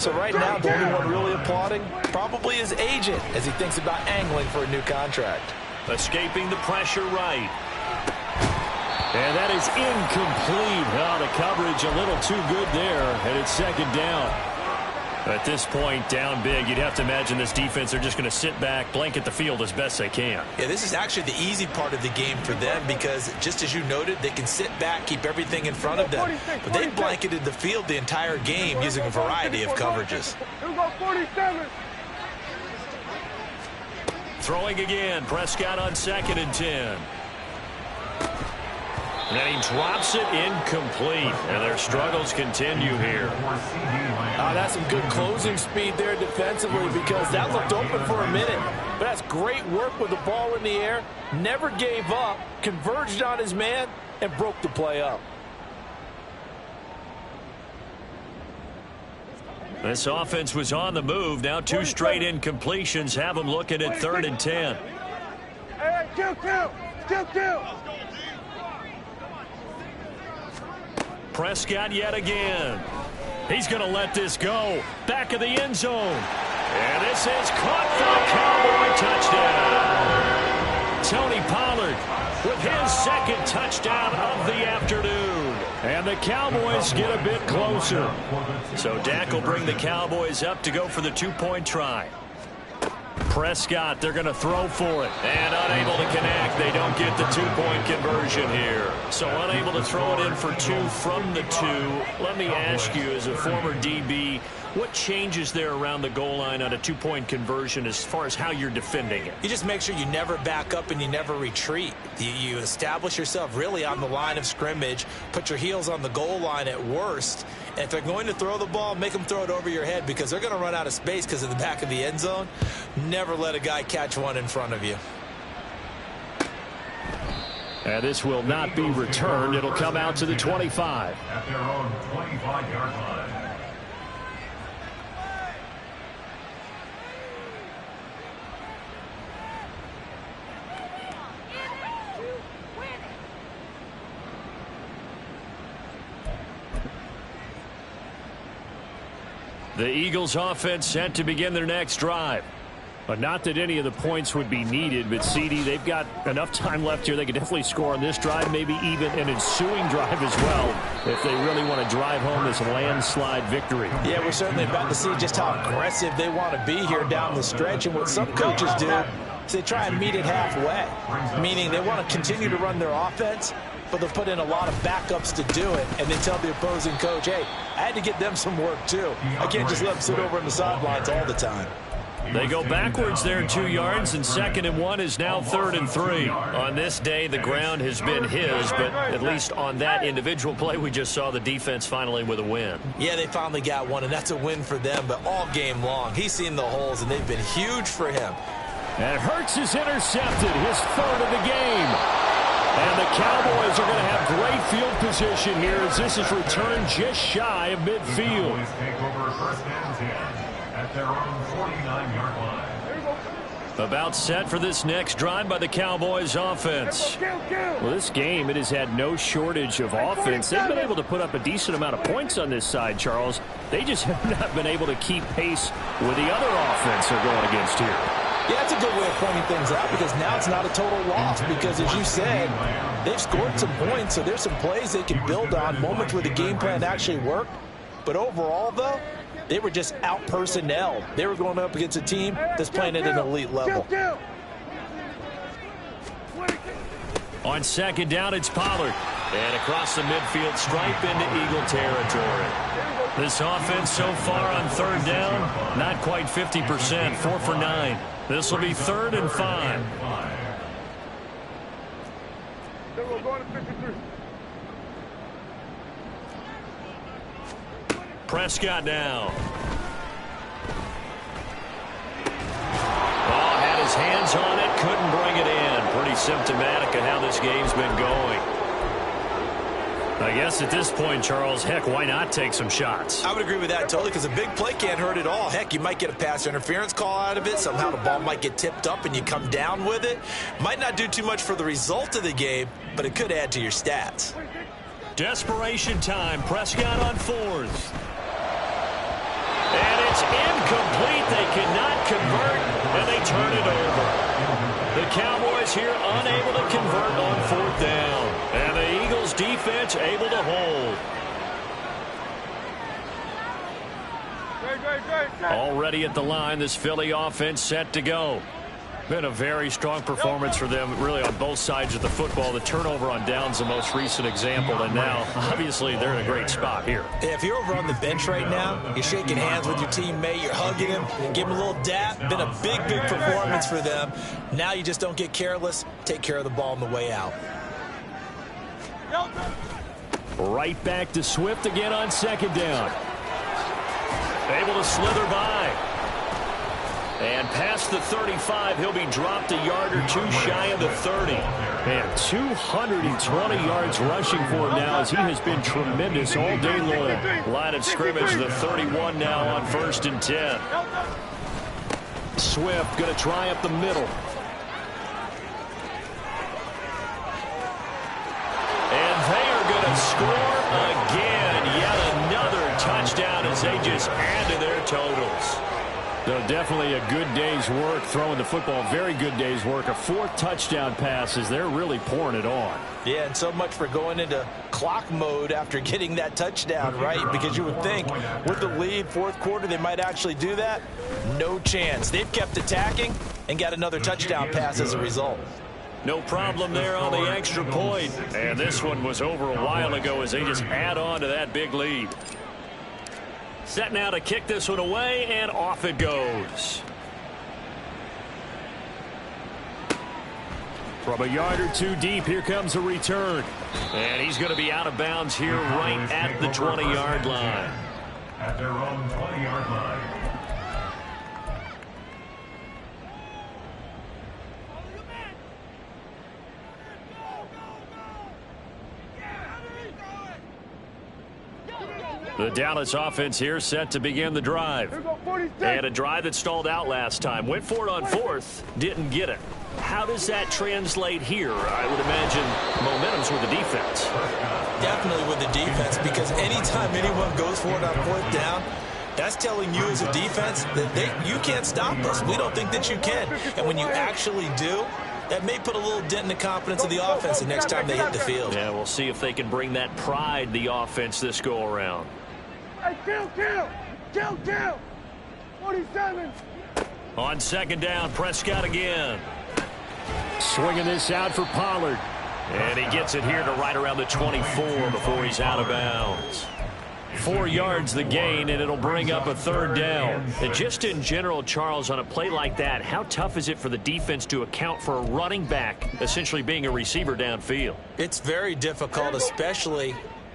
So right now, the only one really applauding probably his agent as he thinks about angling for a new contract. Escaping the pressure right. And that is incomplete. Oh, the coverage a little too good there, and it's 2nd down. At this point, down big, you'd have to imagine this defense, they're just going to sit back, blanket the field as best they can. Yeah, this is actually the easy part of the game for them because, just as you noted, they can sit back, keep everything in front of them. But they blanketed the field the entire game using a variety of coverages. Here go 47. Throwing again, Prescott on 2nd and 10. And then he drops it incomplete. And their struggles continue here. That's some good closing speed there defensively because that looked open for a minute. But that's great work with the ball in the air. Never gave up, converged on his man, and broke the play up. This offense was on the move. Now 2 straight incompletions have them looking at 3rd and 10. Hey, kill. Prescott yet again. He's going to let this go. Back of the end zone. And this is caught for a Cowboy touchdown. Tony Pollard with his 2nd touchdown of the afternoon. And the Cowboys get a bit closer. So Dak will bring the Cowboys up to go for the 2-point try. Prescott, they're going to throw for it. And unable to connect. They don't get the 2-point conversion here. So unable to throw it in for 2 from the 2. Let me ask you, as a former DB, what changes there around the goal line on a 2-point conversion as far as how you're defending it? You just make sure you never back up and you never retreat. You establish yourself really on the line of scrimmage, put your heels on the goal line at worst, and if they're going to throw the ball, make them throw it over your head because they're going to run out of space because of the back of the end zone. Never let a guy catch one in front of you. And this will not be returned. It'll come out to the 25. At their own 25-yard line. The Eagles offense set to begin their next drive. But not that any of the points would be needed, but CD, they've got enough time left here. They could definitely score on this drive, maybe even an ensuing drive as well, if they really want to drive home this landslide victory. Yeah, we're certainly about to see just how aggressive they want to be here down the stretch. And what some coaches do is they try and meet it halfway, meaning they want to continue to run their offense, but they'll put in a lot of backups to do it, and then tell the opposing coach, hey, I had to get them some work too. I can't just let them sit over on the sidelines all the time. They go backwards there 2 yards, and 2nd and 1 is now 3rd and 3. On this day, the ground has been his, but at least on that individual play, we just saw the defense finally with a win. Yeah, they finally got one, and that's a win for them, but all game long, he's seen the holes, and they've been huge for him. And Hurts is intercepted, his 3rd of the game. And the Cowboys are going to have great field position here as this is returned just shy of midfield. Cowboys take over 1st and 10 at their own 49-yard line. About set for this next drive by the Cowboys offense. Well, this game, it has had no shortage of offense. They've been able to put up a decent amount of points on this side, Charles. They just have not been able to keep pace with the other offense they're going against here. Yeah, that's a good way of pointing things out because now it's not a total loss because, as you said, they've scored some points, so there's some plays they can build on, moments where the game plan actually worked. But overall, though, they were just out-personnel. They were going up against a team that's playing at an elite level. On 2nd down, it's Pollard. And across the midfield stripe into Eagle territory. This offense so far on 3rd down, not quite 50%, 4 for 9. This will be 3rd and 5. Then we're going to 53. Prescott now. Oh, had his hands on it, couldn't bring it in. Pretty symptomatic of how this game's been going. I guess at this point, Charles, heck, why not take some shots? I would agree with that totally, because a big play can't hurt at all. Heck, you might get a pass interference call out of it. Somehow the ball might get tipped up and you come down with it. Might not do too much for the result of the game, but it could add to your stats. Desperation time. Prescott on fourth. And it's incomplete. They cannot convert, and they turn it over. The Cowboys here unable to convert on fourth down. And the Eagles defense able to hold. Already at the line, this Philly offense set to go. Been a very strong performance for them, really, on both sides of the football. The turnover on downs, the most recent example, and now, obviously, they're in a great spot here. Yeah, if you're over on the bench right now, you're shaking hands with your teammate, you're hugging him, give him a little dap. Been a big, big performance for them. Now you just don't get careless. Take care of the ball on the way out. Right back to Swift again on second down. Able to slither by. And past the 35, he'll be dropped a yard or two shy of the 30. Man, 220 yards rushing for him now, as he has been tremendous all day long. Line of scrimmage, the 31 now on 1st and 10. Swift going to try up the middle. And they are going to score again. Yet another touchdown as they just add to their totals. So definitely a good day's work throwing the football. Very good day's work. A 4th touchdown pass as they're really pouring it on. Yeah, and so much for going into clock mode after getting that touchdown, right? Because you would think with the lead, 4th quarter, they might actually do that. No chance. They've kept attacking and got another touchdown pass as a result. No problem there on the extra point. And this one was over a while ago as they just add on to that big lead. Set now to kick this one away, and off it goes. From a yard or two deep, here comes a return. And he's going to be out of bounds here right at the 20-yard line. At their own 20-yard line. The Dallas offense here set to begin the drive. And a drive that stalled out last time. Went for it on 4th, didn't get it. How does that translate here? I would imagine momentum's with the defense. Definitely with the defense, because anytime anyone goes for it on 4th down, that's telling you as a defense that you can't stop us. We don't think that you can. And when you actually do, that may put a little dent in the confidence of the offense the next time they hit the field. Yeah, we'll see if they can bring that pride, the offense, this go-around. Hey, kill! 47. On second down, Prescott again. Swinging this out for Pollard. And he gets it here to right around the 24 before he's out of bounds. 4 yards the gain, and it'll bring up a 3rd down. And just in general, Charles, on a play like that, how tough is it for the defense to account for a running back essentially being a receiver downfield? It's very difficult, especially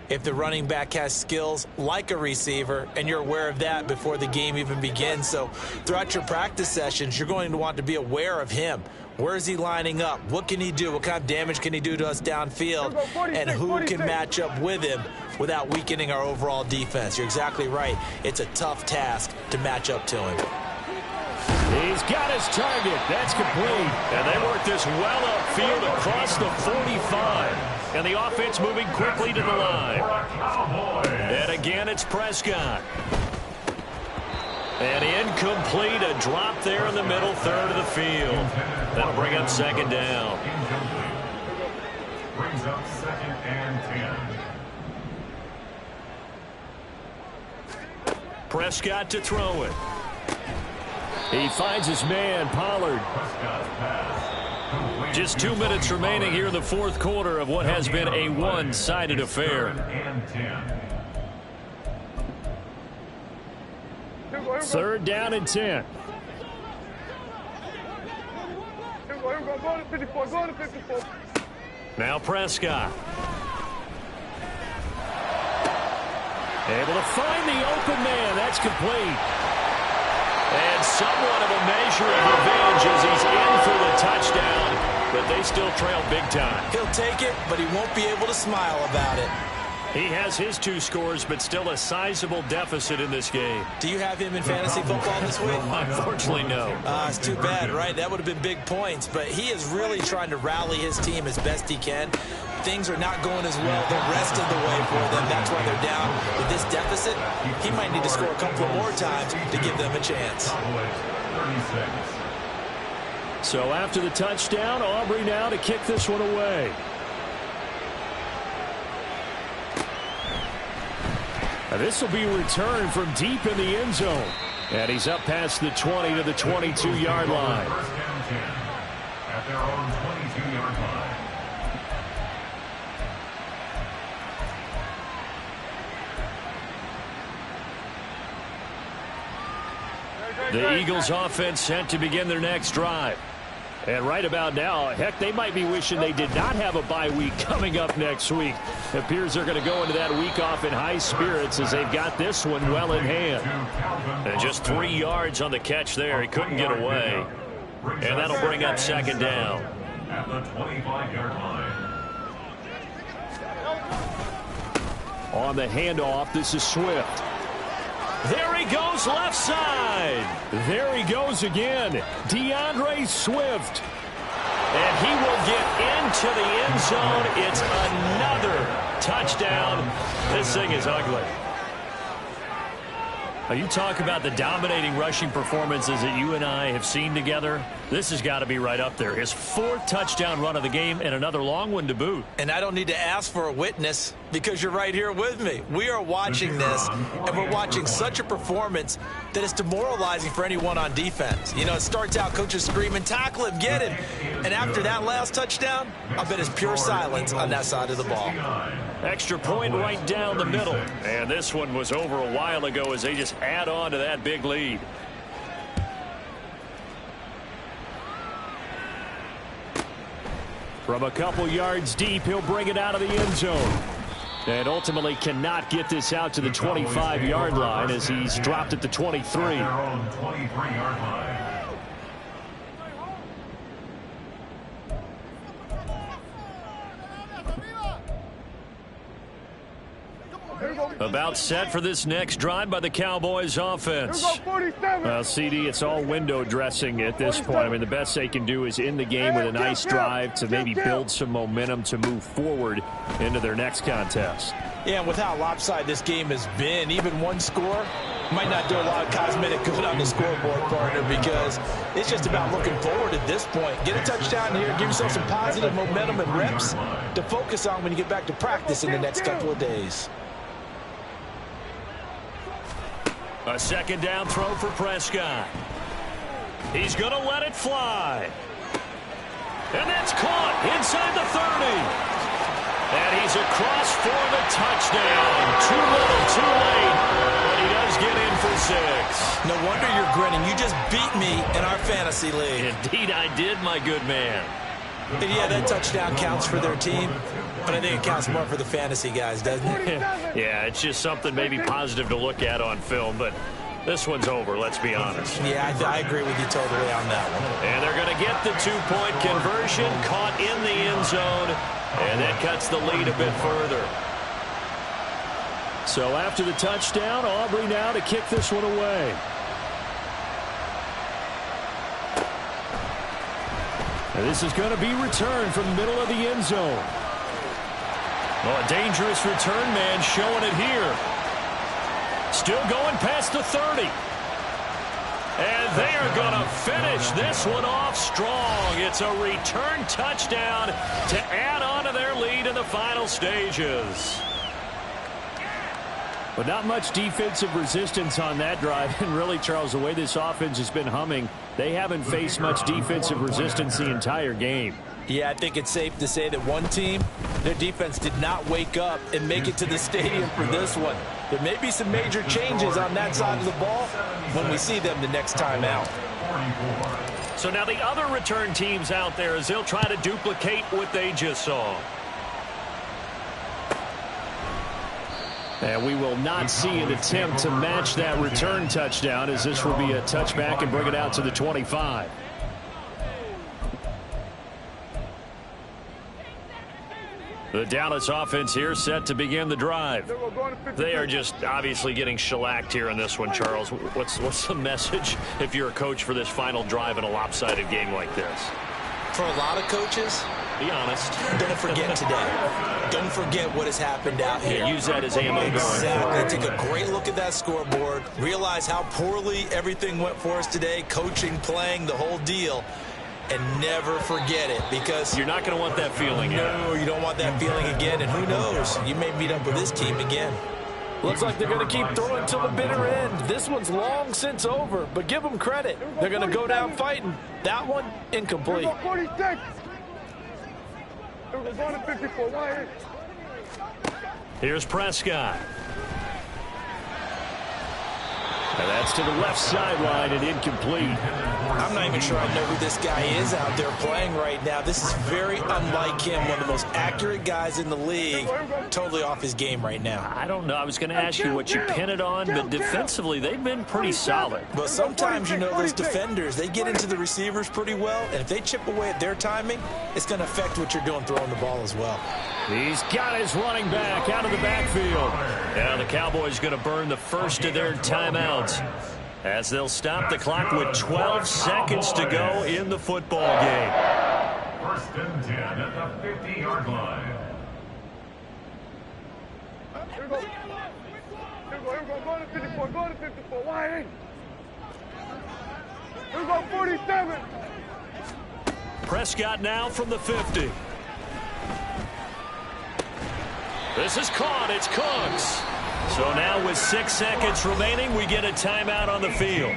if the running back has skills like a receiver, and you're aware of that before the game even begins. So throughout your practice sessions, you're going to want to be aware of him. Where is he lining up? What can he do? What kind of damage can he do to us downfield? And who can match up with him without weakening our overall defense? You're exactly right. It's a tough task to match up to him. He's got his target. That's complete. And they work this well upfield across the 45. And the offense moving quickly to the line. And again, it's Prescott. And incomplete, a drop there in the middle third of the field. That'll bring up second down. Brings up 2nd and 10. Prescott to throw it. He finds his man, Pollard. Just 2 minutes remaining here in the 4th quarter of what has been a one-sided affair. 3rd down and 10. Now Prescott. Able to find the open man. That's complete. And somewhat of a measure of revenge as he's in for the touchdown, but they still trail big time. He'll take it, but he won't be able to smile about it. He has his 2 scores, but still a sizable deficit in this game. Do you have him in fantasy football this week? Unfortunately, no. It's too bad, right? That would have been big points, but he is really trying to rally his team as best he can. Things are not going as well the rest of the way for them. That's why they're down with this deficit. He might need to score a couple of more times to give them a chance. So after the touchdown, Aubrey now to kick this one away. Now this will be returned from deep in the end zone. And he's up past the 20 to the 22-yard line. First down 10 at their own 22-yard line. The Eagles offense set to begin their next drive. And right about now, heck, they might be wishing they did not have a bye week coming up next week. It appears they're going to go into that week off in high spirits as they've got this one well in hand. And just 3 yards on the catch there. He couldn't get away. And that'll bring up second down. At the 25-yard line. On the handoff, this is Swift. There he goes left side. There he goes again. DeAndre Swift. And he will get into the end zone. It's another touchdown. This thing is ugly. Now you talk about the dominating rushing performances that you and I have seen together. This has got to be right up there. His 4th touchdown run of the game and another long one to boot. And I don't need to ask for a witness because you're right here with me. We are watching this, and we're watching such a performance that is demoralizing for anyone on defense. You know, it starts out coaches screaming, tackle him, get him. And after that last touchdown, I bet it's pure silence on that side of the ball. Extra point right down the middle. And this one was over a while ago as they just add on to that big lead. From a couple yards deep, he'll bring it out of the end zone. And ultimately cannot get this out to the 25-yard line as he's dropped at the 23. At their own 23-yard line. About set for this next drive by the Cowboys offense. Well, CD, it's all window dressing at this point. I mean, the best they can do is end the game with a nice drive to maybe build some momentum to move forward into their next contest. Yeah, and with how lopsided this game has been, even one score might not do a lot of cosmetic good on the scoreboard, partner, because it's just about looking forward at this point. Get a touchdown here, give yourself some positive momentum and reps to focus on when you get back to practice in the next couple of days. A second down throw for Prescott. He's going to let it fly. And that's caught inside the 30. And he's across for the touchdown. Too little, too late. But he does get in for 6. No wonder you're grinning. You just beat me in our fantasy league. Indeed, I did, my good man. And yeah, that touchdown counts for their team, but I think it counts more for the fantasy guys, doesn't it? Yeah, it's just something maybe positive to look at on film, but this one's over, let's be honest. Yeah, I agree with you totally on that one. And they're going to get the 2-point conversion, caught in the end zone, and that cuts the lead a bit further. So after the touchdown, Aubrey now to kick this one away. And this is going to be returned from the middle of the end zone. Well, a dangerous return man showing it here. Still going past the 30. And they are going to finish this one off strong. It's a return touchdown to add on to their lead in the final stages. But not much defensive resistance on that drive. And really, Charles, the way this offense has been humming, they haven't faced much defensive resistance the entire game. Yeah, I think it's safe to say that one team, their defense did not wake up and make it to the stadium for this one. There may be some major changes on that side of the ball when we see them the next time out. So now the other return teams out there as they'll try to duplicate what they just saw. And we will not see an attempt to match that return touchdown, as this will be a touchback and bring it out to the 25. The Dallas offense here set to begin the drive. They are just obviously getting shellacked here in this one, Charles. What's the message if you're a coach for this final drive in a lopsided game like this? For a lot of coaches, be honest. Don't forget today. Don't forget what has happened out here. Yeah, use that as ammo. Exactly. Take a great look at that scoreboard. Realize how poorly everything went for us today. Coaching, playing, the whole deal. And never forget it, because you're not going to want that feeling. No, you don't want that feeling again. And who knows? You may meet up with this team again. Looks like they're going to keep throwing till the bitter end. This one's long since over, but give them credit. They're going to go down fighting. That one, incomplete. 46. We're going to 54. Why? Here's Prescott. And that's to the left sideline and incomplete. I'm not even sure I know who this guy is out there playing right now. This is very unlike him, one of the most accurate guys in the league. Totally off his game right now. I don't know. I was going to ask you what you pin it on, but defensively, they've been pretty solid. But sometimes, you know, those defenders, they get into the receivers pretty well, and if they chip away at their timing, it's going to affect what you're doing throwing the ball as well. He's got his running back out of the backfield. Now the Cowboys going to burn the first of their timeouts as they'll stop the clock with 12 seconds to go in the football game. First and 10 at the 50-yard line. Here we go. Here we go. Go to 54. Go to 54. Why? Here we go. 47. Prescott now from the 50. This is caught. It's Cooks. So now with 6 seconds remaining, we get a timeout on the field.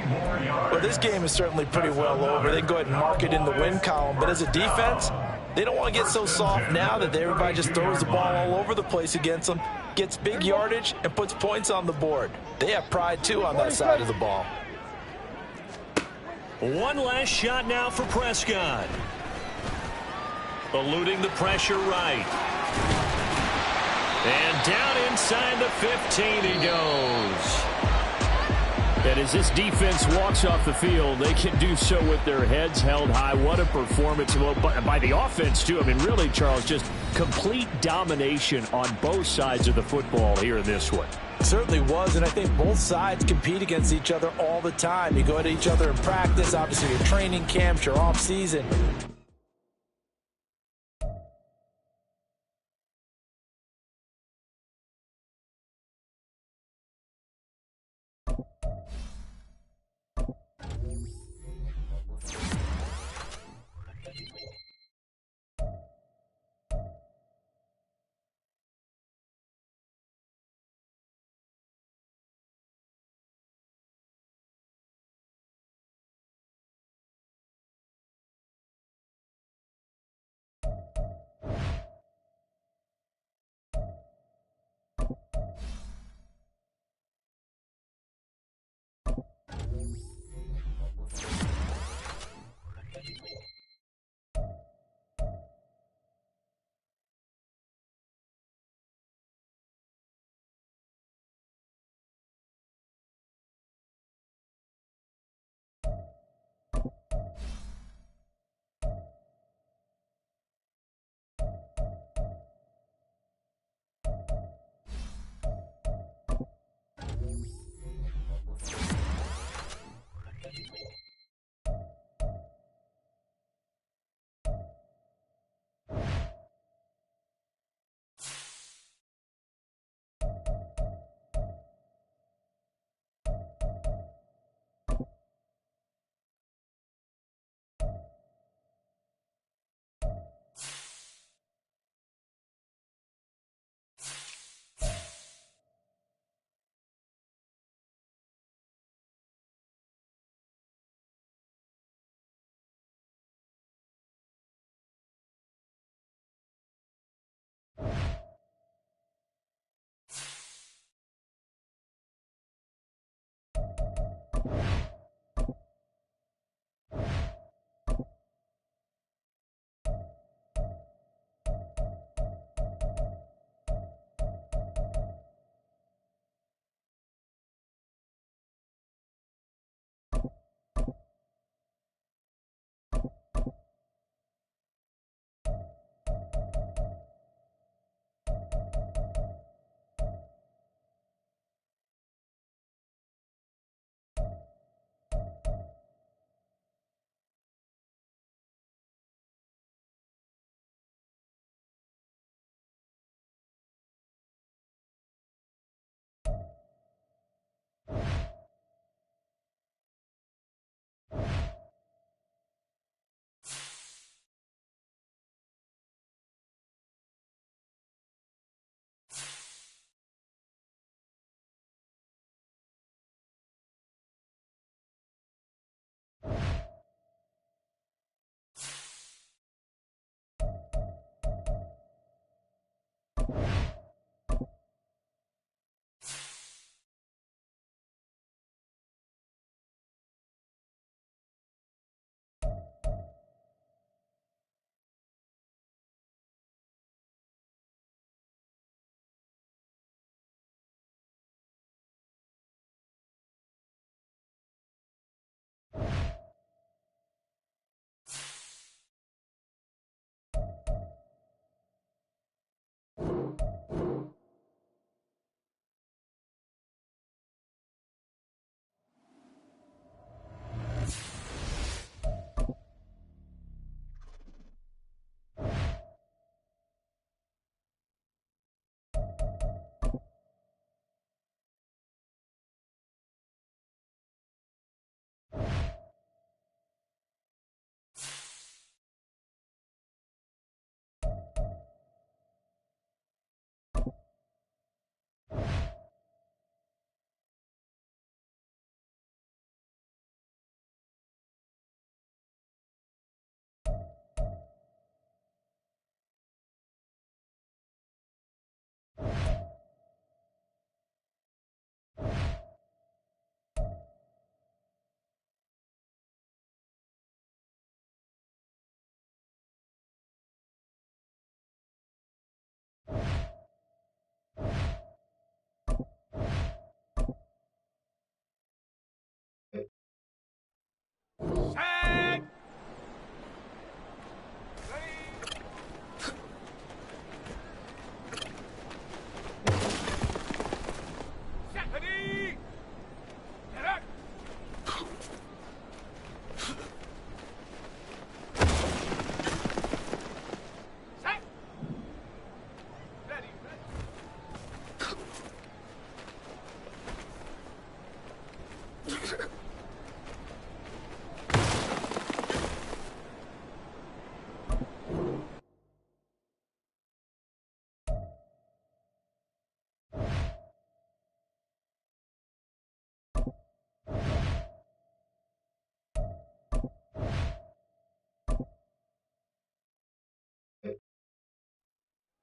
Well, this game is certainly pretty well over. They can go ahead and mark it in the win column. But as a defense, they don't want to get so soft now that everybody just throws the ball all over the place against them, gets big yardage, and puts points on the board. They have pride, too, on that side of the ball. One last shot now for Prescott. Eluding the pressure right. And down inside the 15 he goes. And as this defense walks off the field, they can do so with their heads held high. What a performance by the offense, too. I mean, really, Charles, just complete domination on both sides of the football here in this one. Certainly was, and I think both sides compete against each other all the time. You go at each other in practice, obviously your training camps, your off season.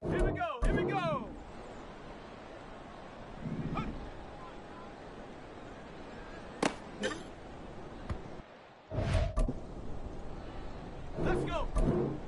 Here we go, here we go. Let's go.